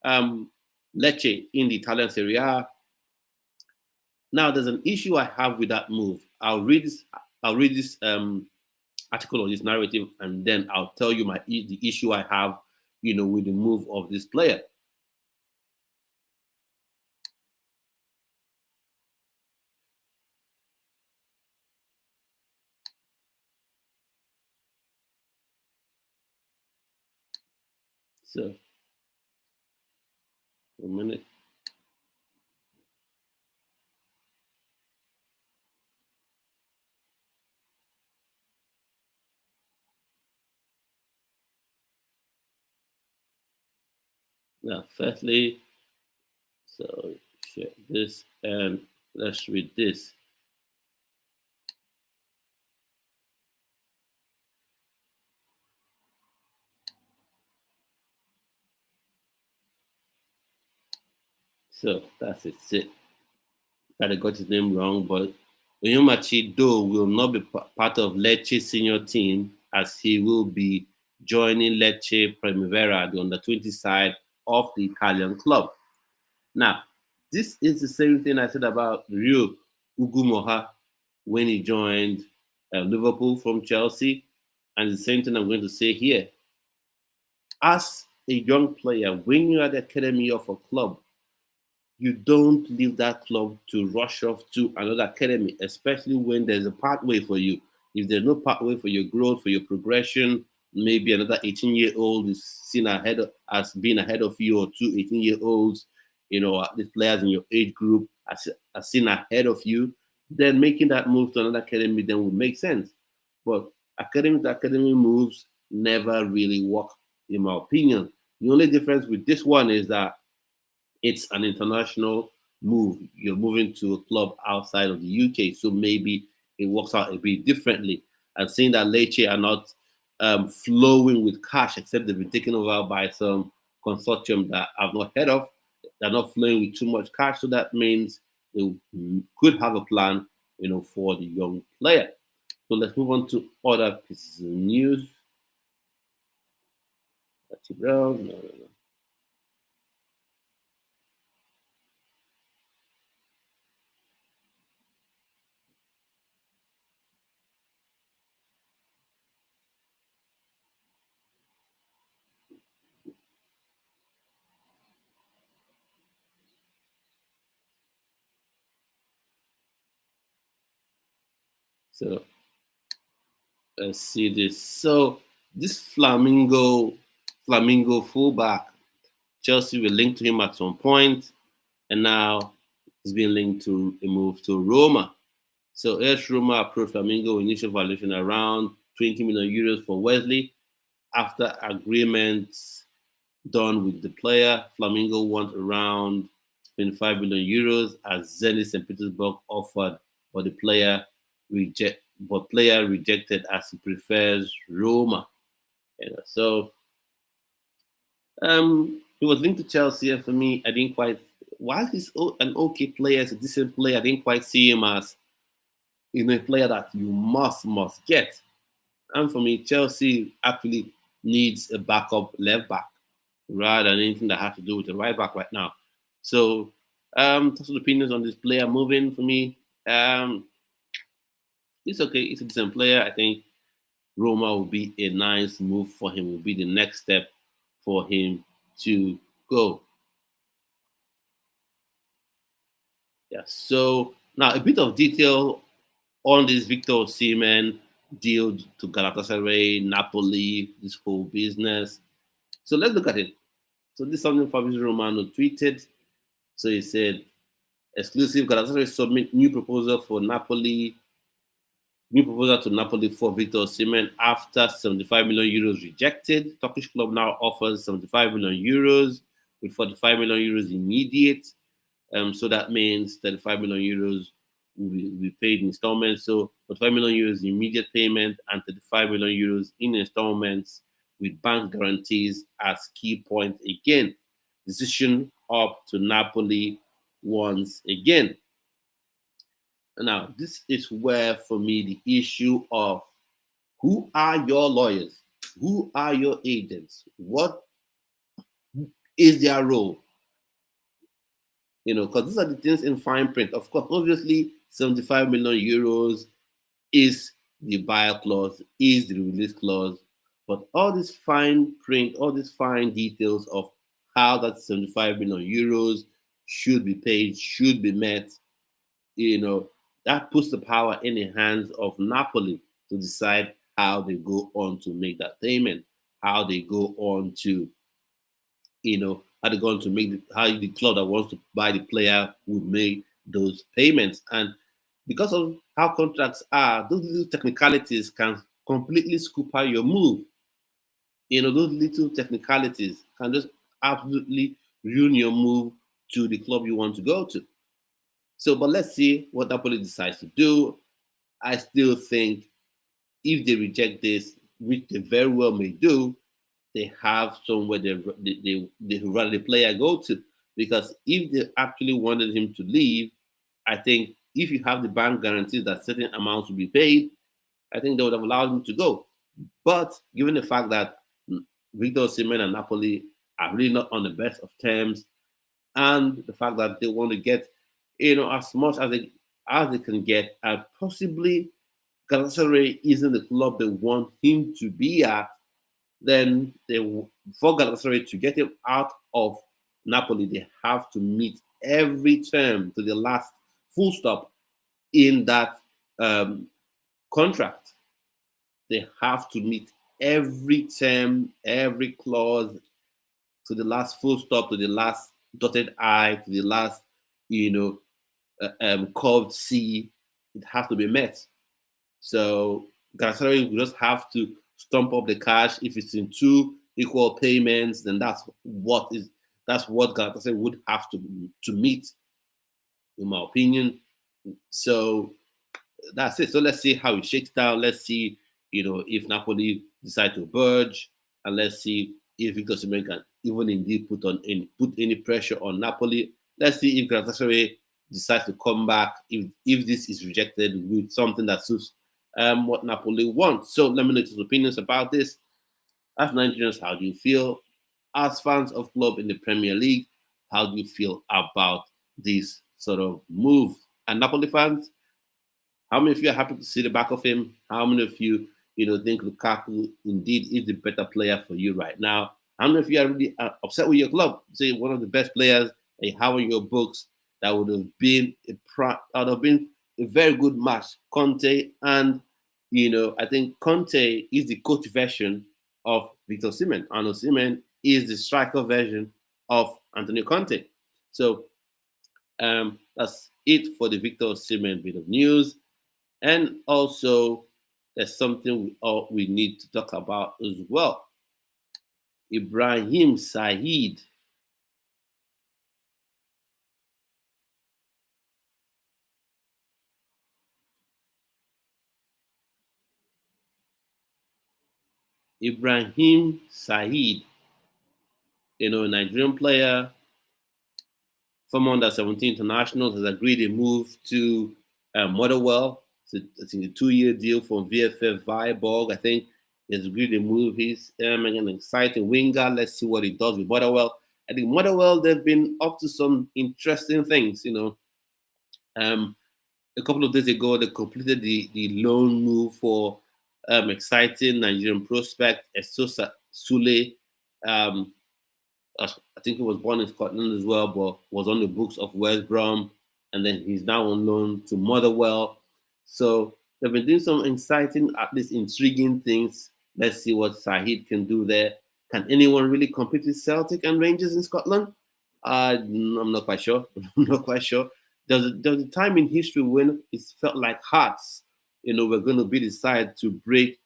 Lecce in the Italian Serie A. Now, there's an issue I have with that move. I'll read this article or this narrative, and then I'll tell you the issue I have, with the move of this player. So, a minute. Now, firstly, so share this and let's read this. So that's it. That I got his name wrong, but Onyomachi though will not be part of Lecce senior team as he will be joining Lecce Primavera, the under-20 side of the Italian club. Now, this is the same thing I said about Rio Ugwu when he joined Liverpool from Chelsea, and the same thing I'm going to say here. As a young player, when you're at the academy of a club, you don't leave that club to rush off to another academy, especially when there's a pathway for you. If there's no pathway for your growth, for your progression, maybe another 18-year-old is seen ahead as being ahead of you, or two 18-year-olds, the players in your age group are seen ahead of you, then making that move to another academy then would make sense. But academy to academy moves never really work, in my opinion. The only difference with this one is that it's an international move. You're moving to a club outside of the UK, so maybe it works out a bit differently. And seeing that Lecce are not flowing with cash, except they've been taken over by some consortium that I've not heard of. They're not flowing with too much cash, so that means they could have a plan, for the young player. So let's move on to other pieces of news. No, no, no. So let's see this. So this Flamingo fullback, Chelsea will link to him at some point, and now he's been linked to a move to Roma. So AS Roma approved Flamingo initial valuation around 20 million euros for Wesley. After agreements done with the player, Flamingo wants around 25 million euros as Zenit St. Petersburg offered, but the player rejected as he prefers Roma. So he was linked to Chelsea, and for me, I didn't quite. While he's an okay player, he's a decent player, I didn't quite see him as a player that you must get. And for me, Chelsea actually needs a backup left back rather than anything that has to do with the right back right now. So, total opinions on this player moving for me. It's okay. It's a decent player. I think Roma will be a nice move for him. Will be the next step for him to go. Yeah. So now a bit of detail on this Viktor Simmon deal to Galatasaray, Napoli, this whole business. So let's look at it. So this is something Fabrizio Romano tweeted. So he said, exclusive Galatasaray submit new proposal to Napoli for Viktor Simmon after 75 million euros rejected. Turkish club now offers 75 million euros with 45 million euros immediate. So that means 35 million euros will be paid in installments. So 45 million euros immediate payment and 35 million euros in installments with bank guarantees as key point again. Decision up to Napoli once again. Now, this is where, for me, the issue of who are your lawyers? Who are your agents? What is their role? Because these are the things in fine print. Of course, obviously, 75 million euros is the buyer clause, is the release clause. But all this fine print, all these fine details of how that 75 million euros should be paid, should be met, that puts the power in the hands of Napoli to decide how they go on to make that payment, how they go on to Are they going to make how the club that wants to buy the player would make those payments? And because of how contracts are, those little technicalities can completely scoop out your move. Those little technicalities can just absolutely ruin your move to the club you want to go to. So, but let's see what Napoli decides to do. I still think if they reject this, which they very well may do, they have somewhere they rather the player go to. Because if they actually wanted him to leave, I think if you have the bank guarantees that certain amounts will be paid, I think they would have allowed him to go. But given the fact that Viktor Simmon and Napoli are really not on the best of terms, and the fact that they want to get, as much as they can get, and possibly Galatasaray isn't the club they want him to be at, then for Galatasaray to get him out of Napoli, they have to meet every term to the last full stop in that contract. They have to meet every term, every clause to the last full stop, to the last dotted I, to the last, curved C. It has to be met. So Galatasaray will just have to stump up the cash. If it's in two equal payments, then that's what Galatasaray would have to meet, in my opinion. So that's it. So let's see how it shakes down. Let's see, if Napoli decide to budge, and let's see if Viktor Osimhen can even indeed put any pressure on Napoli. Let's see if Galatasaray decides to come back if this is rejected with something that suits what Napoli wants. So let me know your opinions about this. As Nigerians, how do you feel? As fans of club in the Premier League, how do you feel about this sort of move? And Napoli fans, how many of you are happy to see the back of him? How many of you, think Lukaku indeed is the better player for you right now? How many of you are really upset with your club? Say one of the best players that you have in your books that would have been a very good match. Conte and I think Conte is the coach version of Viktor Osimhen. Arne Slot is the striker version of Antonio Conte. So that's it for the Viktor Osimhen bit of news. And also, there's something we need to talk about as well. Ibrahim Said. Ibrahim Said, a Nigerian player, former under-17 international, has agreed a move to Motherwell. It's a 2-year deal from VFF Viborg. I think he's agreed to move. He's an exciting winger. Let's see what he does with Motherwell. I think Motherwell, they've been up to some interesting things. A couple of days ago, they completed the loan move for exciting Nigerian prospect Esosa Sule. I think he was born in Scotland as well, but was on the books of West Brom, and then he's now on loan to Motherwell. So they've been doing some exciting, at least intriguing things. Let's see what Said can do there. Can anyone really compete with Celtic and Rangers in Scotland? I'm not quite sure. I'm not quite sure. There's a time in history when it felt like Hearts, were going to be the side to break,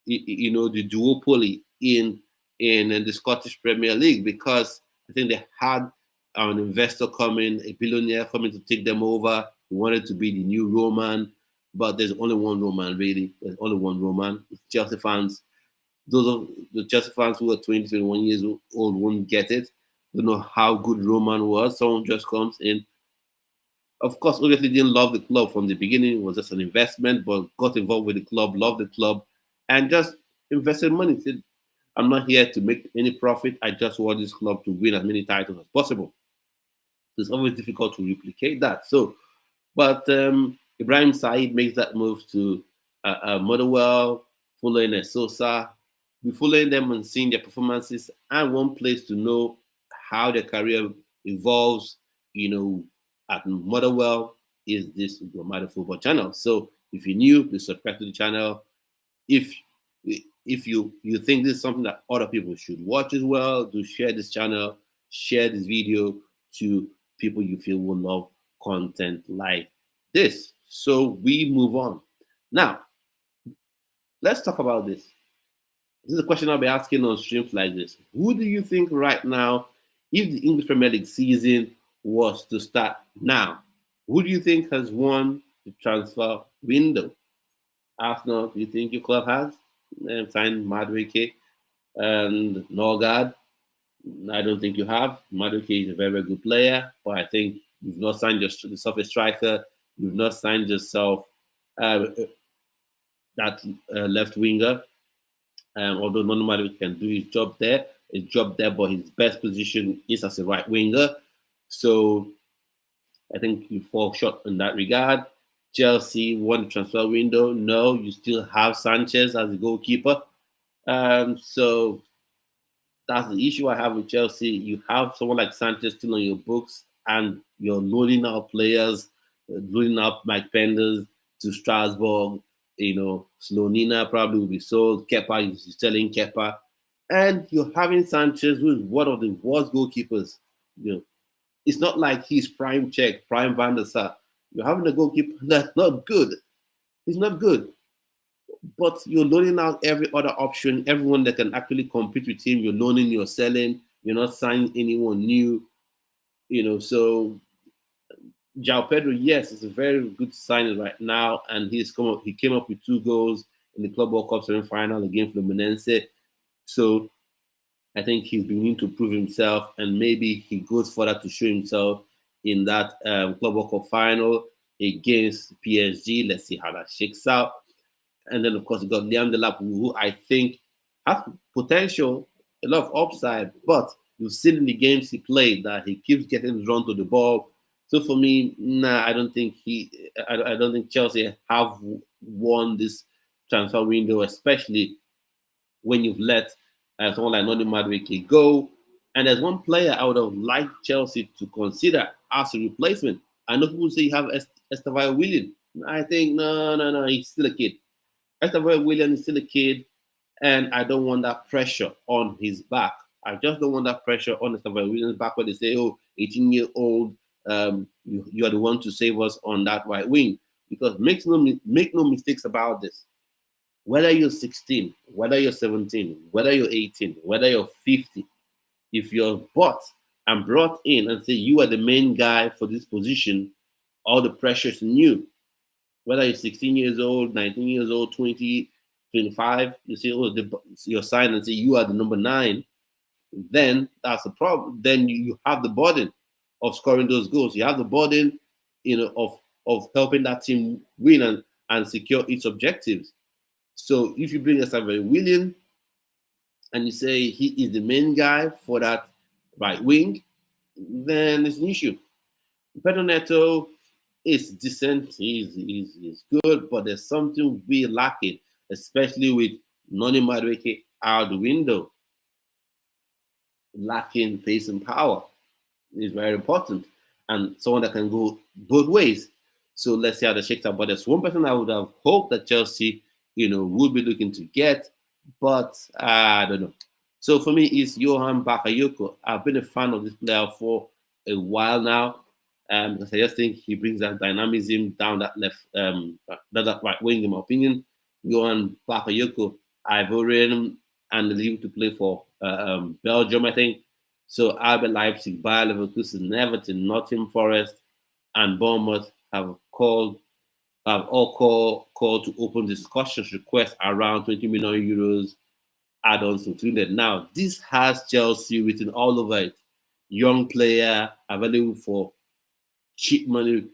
the duopoly in the Scottish Premier League, because I think they had an investor coming, a billionaire coming to take them over. He wanted to be the new Roman, but there's only one Roman, really. There's only one Roman. Chelsea fans, those of the Chelsea fans who are 20, 21 years old won't get it. Don't know how good Roman was. Someone just comes in. Of course, obviously didn't love the club from the beginning. It was just an investment, but got involved with the club, loved the club, and just invested money. Said, I'm not here to make any profit. I just want this club to win as many titles as possible. It's always difficult to replicate that. So, but Ibrahim Said makes that move to Motherwell, following Sosa. We're following them and seeing their performances, and one place to know how their career evolves, at Motherwell is this Gromada Football channel. So if you're new, please subscribe to the channel. If you think this is something that other people should watch as well, do share this channel. share this video to people you feel will love content like this. So we move on. Now, let's talk about this. This is a question I'll be asking on streams like this. Who do you think right now, if the English Premier League season was to start now, who do you think has won the transfer window? Arsenal, do you think your club has? Signed Madueke and Norgard. I don't think you have. Madueke is a very, very good player, but I think you've not signed yourself a striker. You've not signed yourself that left winger. Although Noni Madueke can do his job there, but his best position is as a right winger. So I think you fall short in that regard. Chelsea won the transfer window. No, you still have Sanchez as the goalkeeper. So that's the issue I have with Chelsea. You have someone like Sanchez still on your books, and you're loading out players, loading up Mike Penders to Strasbourg. Slonina probably will be sold. Kepa is selling Kepa. And you're having Sanchez, who is one of the worst goalkeepers. It's not like he's prime Czech, prime Van der Sar. You're having a goalkeeper that's not good. He's not good. But you're loaning out every other option, everyone that can actually compete with him. You're loaning, you're selling, you're not signing anyone new. So Joao Pedro, yes, it's a very good signing right now, and he came up with 2 goals in the Club World Cup semi-final against Fluminense. So I think he's beginning to prove himself, and maybe he goes further to show himself in that Club World Cup final against PSG. Let's see how that shakes out. And then, of course, you got Liam Delap, who I think has potential, a lot of upside, but you've seen in the games he played that he keeps getting drawn to the ball. So for me, I don't think I don't think Chelsea have won this transfer window, especially when you've let someone like Noni Madueke go. And there's one player I would have liked Chelsea to consider as a replacement. I know people say you have Estevao Willian. I think no, he's still a kid. Estevao Willian is still a kid, and I don't want that pressure on his back. I just don't want that pressure on Estevao Willian's back where they say, 18-year-old, you are the one to save us on that right wing. Because make no mistakes about this. Whether you're 16, whether you're 17, whether you're 18, whether you're 50, if you're bought and brought in and say you are the main guy for this position, all the pressure is on you. Whether you're 16 years old, 19 years old, 20, 25, you say, you're signed and say you are the number 9, then that's the problem. Then you have the burden of scoring those goals. You have the burden, of helping that team win and secure its objectives. So if you bring Estevao Willian and you say he is the main guy for that right wing, then it's an issue. Pedro Neto is decent, he's good, but there's something we're lacking, especially with Noni Madueke out the window. Lacking pace and power is very important, and someone that can go both ways. So let's see how that shakes out. But there's one person I would have hoped that Chelsea, would be looking to get, but I don't know. So for me, it's Johan Bakayoko. I've been a fan of this player for a while now, because I just think he brings that dynamism down that left, that right wing, in my opinion. Johan Bakayoko, Ivorian, and leave to play for Belgium, I think. So RB Leipzig, Bayer Leverkusen, Everton, Nottingham Forest, and Bournemouth have all called to open discussions requests around 20 million euros add-ons included. Now, this has Chelsea written all over it. Young player available for cheap money,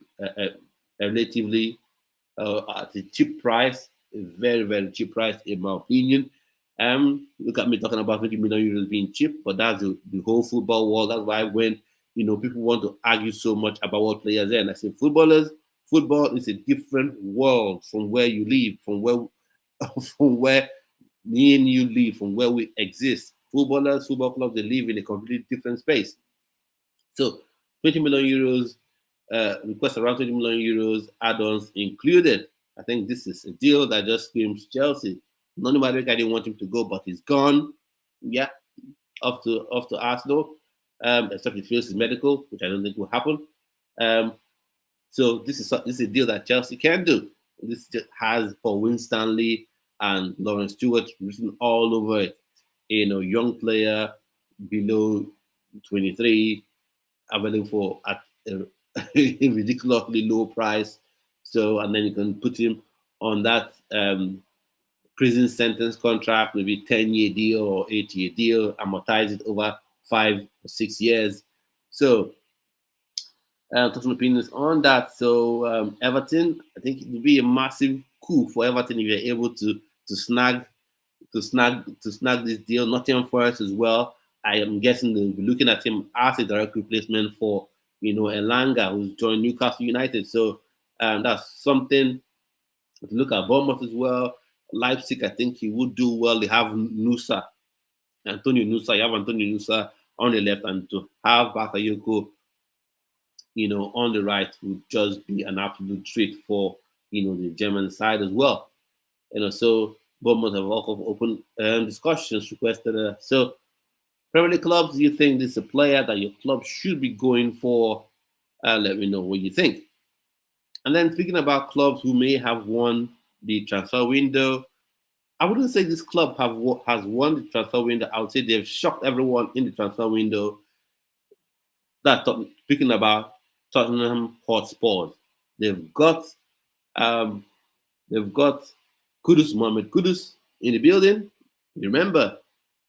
relatively at a cheap price, a very, very cheap price, in my opinion. Look at me talking about 20 million euros being cheap, but that's the whole football world. That's why when people want to argue so much about what players are, and I say football is a different world from where you live, from where me and you live, from where we exist. Football clubs, they live in a completely different space. So 20 million euros, request around 20 million euros, add-ons included. I think this is a deal that just screams Chelsea. Nobody didn't want him to go, but he's gone. Yeah, off to Arsenal. except if he fails his medical, which I don't think will happen. So this is a deal that Chelsea can do. This just has for Winstanley and Lawrence Stewart written all over it. Young player below 23, available for at a ridiculously low price. So, and then you can put him on that prison sentence contract, maybe 10-year deal or 8-year deal, amortize it over 5 or 6 years. So, talking opinions on that. So, Everton, I think it would be a massive coup for Everton if you're able to snag this deal. Nottingham Forest as well. I am guessing they'll be looking at him as a direct replacement for Elanga, who's joined Newcastle United. So that's something to look at. Bournemouth as well. Leipzig, I think he would do well. They have Nusa, Antonio Nusa. You have Antonio Nusa on the left, and to have Bakayoko, on the right would just be an absolute treat for the German side as well. So Bournemouth have also open discussions requested. So Premier League clubs, do you think this is a player that your club should be going for? Let me know what you think. And then speaking about clubs who may have won the transfer window, I wouldn't say this club has won the transfer window. I would say they've shocked everyone in the transfer window. Speaking about Tottenham Hotspurs, they've got Kudus, Mohamed Kudus in the building. Remember,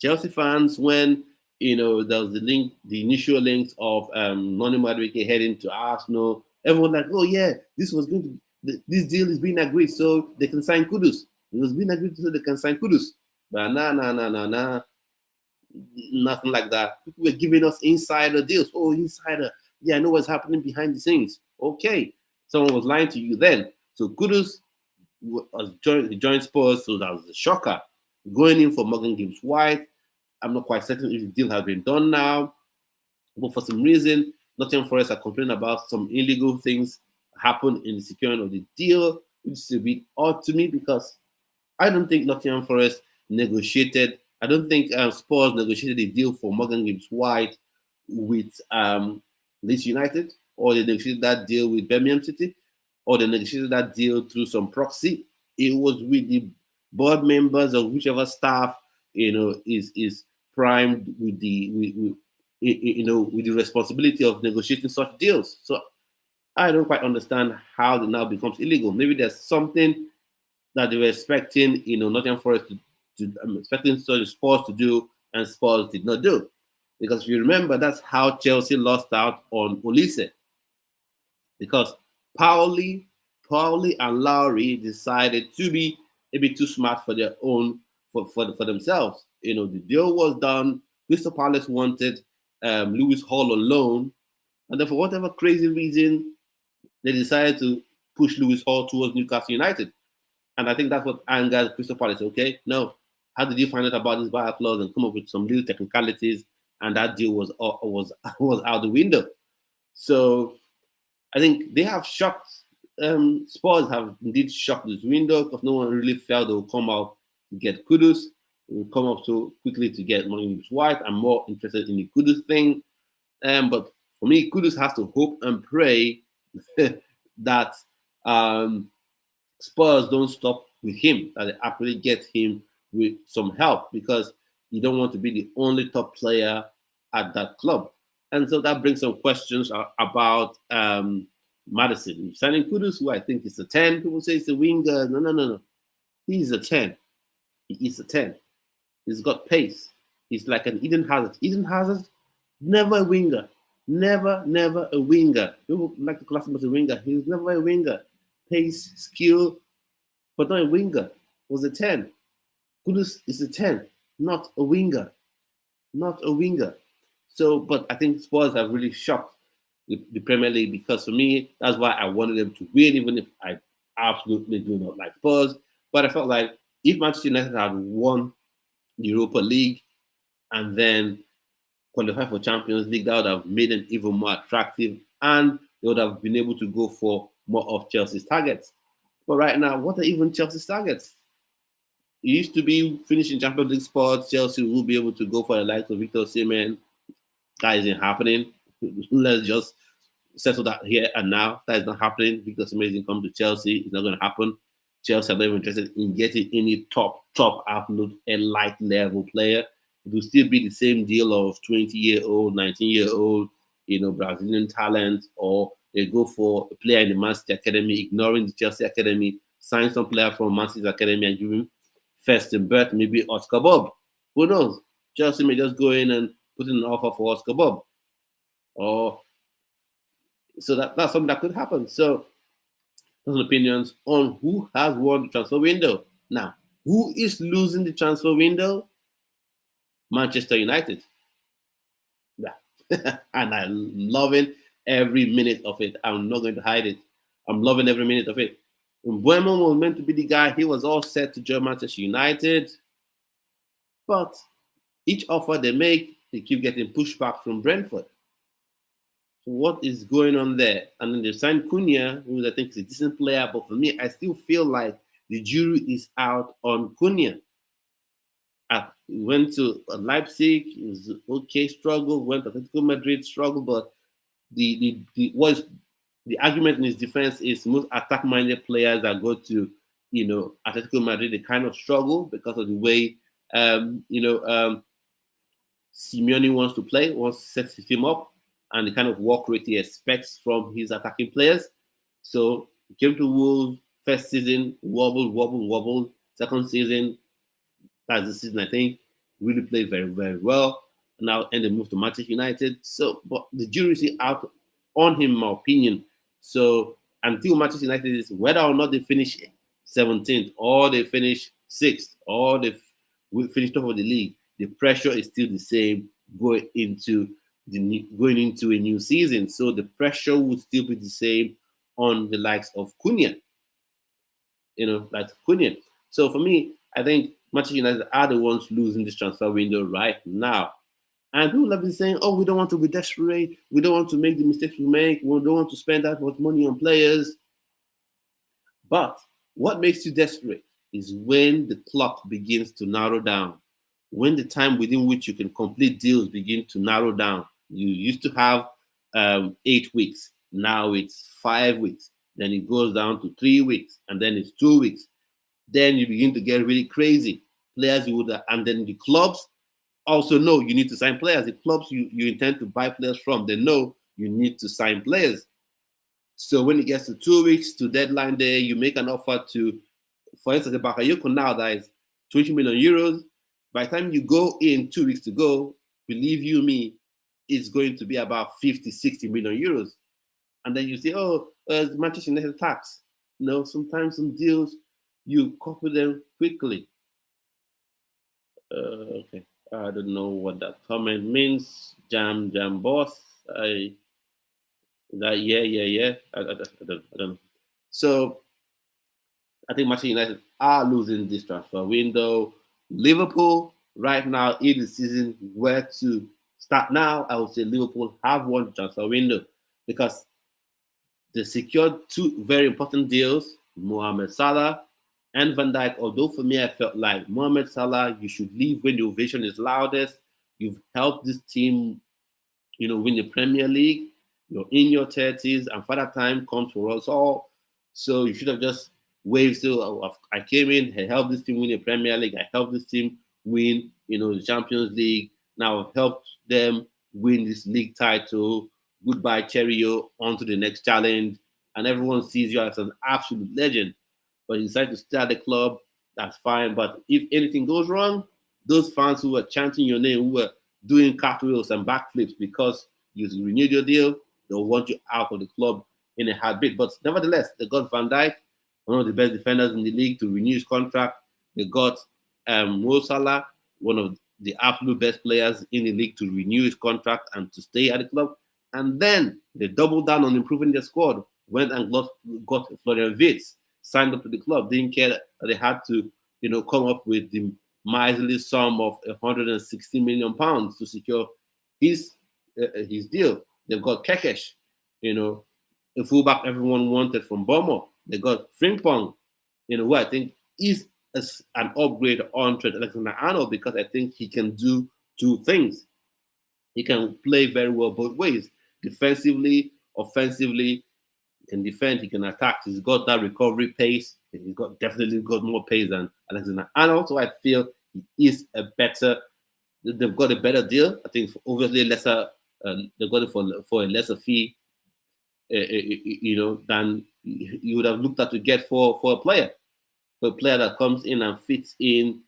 Chelsea fans, when there was the initial links of Noni Madueke heading to Arsenal, everyone like, oh yeah, this deal is being agreed so they can sign Kudus. It was being agreed so they can sign Kudus. But nah. Nothing like that. People were giving us insider deals. Oh, insider. Yeah, I know what's happening behind the scenes. Okay. Someone was lying to you then. So Kudus joined Spurs, so that was a shocker. Going in for Morgan Gibbs White. I'm not quite certain if the deal has been done now. But for some reason, Nottingham Forest are complaining about some illegal things happened in the securing of the deal, which is a bit odd to me because I don't think Nottingham Forest negotiated. I don't think Spurs negotiated a deal for Morgan Gibbs White with Leeds United, or they negotiated that deal with Birmingham City, or they negotiated that deal through some proxy. It was with the board members or whichever staff is primed with the responsibility of negotiating such deals. So I don't quite understand how it now becomes illegal. Maybe there's something that they were expecting, Nottingham Forest expecting such Spurs to do, and Spurs did not do. Because if you remember, that's how Chelsea lost out on Olise. Because Pauli and Lowry decided to be a bit too smart for their own, for themselves. The deal was done. Crystal Palace wanted Lewis Hall on loan, and then for whatever crazy reason, they decided to push Lewis Hall towards Newcastle United. And I think that's what angered Crystal Palace. Okay, no, how did you find out about this buyout clause and come up with some little technicalities? And that deal was out the window. So I think they have shocked. Spurs have indeed shocked this window because no one really felt they would come out to get Kudus. They would come up so quickly to get Morgan White. I'm more interested in the Kudus thing. But for me, Kudus has to hope and pray that Spurs don't stop with him, that they actually get him with some help, because you don't want to be the only top player at that club. And so that brings some questions about Madison. Signing Kudus, who I think is a 10. People say it's a winger. No. He's a 10. He is a 10. He's got pace. He's like an Eden Hazard. Eden Hazard, never a winger. Never a winger. People like to class him as a winger. He's never a winger. Pace, skill, but not a winger. Was a 10. Kudus is a 10, not a winger. Not a winger. So, but I think Spurs have really shocked the Premier League, because for me, that's why I wanted them to win, even if I absolutely do not like Spurs. But I felt like if Manchester United had won the Europa League and then qualified for Champions League, that would have made them even more attractive, and they would have been able to go for more of Chelsea's targets. But right now, what are even Chelsea's targets? It used to be finishing Champions League spots. Chelsea will be able to go for the likes of Viktor, Simmon, that isn't happening. Let's just settle that here and now. That is not happening. Viktor Simmon come to Chelsea. It's not going to happen. Chelsea are not even interested in getting any top absolute elite level player. It will still be the same deal of 20-year-old, 19-year-old, Brazilian talent, or they go for a player in the Man City academy, ignoring the Chelsea academy, sign some player from Man City's academy and give him first in birth, maybe Oscar Bob. Who knows? Chelsea may just go in and put in an offer for Oscar Bob. Or so that's something that could happen. So those opinions on who has won the transfer window. Now, who is losing the transfer window? Manchester United. Yeah. And I'm loving every minute of it. I'm not going to hide it. I'm loving every minute of it. Mbeumo was meant to be the guy. He was all set to join Manchester United. But each offer they make, they keep getting pushback from Brentford. So what is going on there? And then they signed Cunha, who I think is a decent player. But for me, I still feel like the jury is out on Cunha. He went to Leipzig, it was okay, struggle. Went to Atletico Madrid, struggle. But the argument in his defense is most attack-minded players that go to Atletico Madrid, they kind of struggle because of the way Simeone wants to play, wants to set his team up, and the kind of work rate he expects from his attacking players. So he came to Wolves first season, wobble. Second season, that's the season I think, really played very, very well. Now and they moved to Manchester United. So, but the jury's out on him, in my opinion. So until Manchester United is whether or not they finish 17th or they finish 6th or they finish top of the league, the pressure is still the same going into a new season. So the pressure would still be the same on the likes of Cunha. Cunha. So for me, I think Manchester United are the ones losing this transfer window right now. And people have been saying, oh, we don't want to be desperate. We don't want to make the mistakes we make. We don't want to spend that much money on players. But what makes you desperate is when the clock begins to narrow down, when the time within which you can complete deals begin to narrow down. You used to have 8 weeks. Now it's 5 weeks. Then it goes down to 3 weeks. And then it's 2 weeks. Then you begin to get really crazy. Players and then the clubs also know you need to sign players. The clubs you intend to buy players from, they know you need to sign players. So when it gets to 2 weeks to deadline day, you make an offer to, for instance, the Bakayoko now that is 20 million euros. By the time you go in 2 weeks to go, believe you me, it's going to be about 50, 60 million euros. And then you say, oh, Manchester United tax. Sometimes some deals, you copy them quickly. Okay. I don't know what that comment means. Jam boss. Yeah. I don't know. So I think Manchester United are losing this transfer window. Liverpool right now, if the season were to start now, I would say Liverpool have won the transfer window because they secured 2 very important deals, Mohamed Salah and Van Dijk. Although for me, I felt like Mohamed Salah, you should leave when the ovation is loudest. You've helped this team, win the Premier League. You're in your 30s, and father time comes for us all. So you should have just waved. So I came in, I helped this team win the Premier League. I helped this team win, the Champions League. Now I've helped them win this league title. Goodbye, Cheerio, on to the next challenge. And everyone sees you as an absolute legend. But you decide to stay at the club, that's fine. But if anything goes wrong, those fans who were chanting your name, who were doing cartwheels and backflips because you renewed your deal, they'll want you out of the club in a heartbeat. But nevertheless, they got Van Dijk, one of the best defenders in the league, to renew his contract. They got Mo Salah, one of the absolute best players in the league, to renew his contract and to stay at the club. And then they doubled down on improving their squad, went and got Florian Wirtz, signed up to the club, didn't care that they had to, come up with the miserly sum of 160 million pounds to secure his deal. They've got Kerkez, a fullback everyone wanted from Mbeumo. They got Frimpong, who I think is an upgrade on Trent Alexander-Arnold because I think he can do 2 things. He can play very well both ways, defensively, offensively. He can defend, he can attack. He's got that recovery pace. He's got definitely got more pace than Alexander. And also, I feel he is a better. They've got a better deal. I think obviously lesser. They've got it for a lesser fee, than you would have looked at to get for a player. For a player that comes in and fits in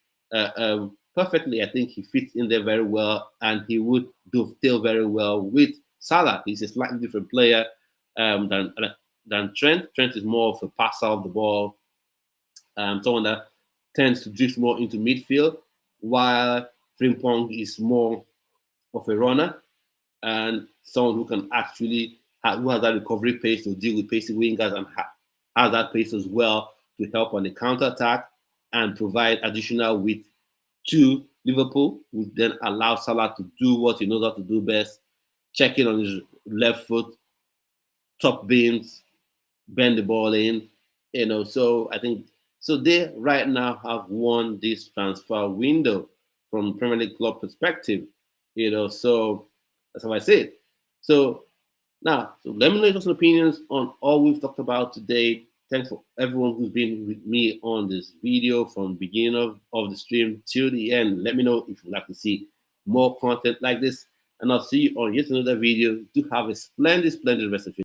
perfectly, I think he fits in there very well, and he would dovetail very well with Salah. He's a slightly different player than Trent. Trent is more of a passer of the ball, someone that tends to drift more into midfield, while Frimpong is more of a runner and someone who can actually who has that recovery pace to deal with pacey wingers and has that pace as well to help on the counter attack and provide additional width to Liverpool, which then allow Salah to do what he knows how to do best, check in on his left foot, top bins, bend the ball in, So I think they right now have won this transfer window from Premier League club perspective, So that's how I say it. So now, let me know your opinions on all we've talked about today. Thanks for everyone who's been with me on this video from the beginning of the stream till the end. Let me know if you'd like to see more content like this, and I'll see you on yet another video. Do have a splendid rest of your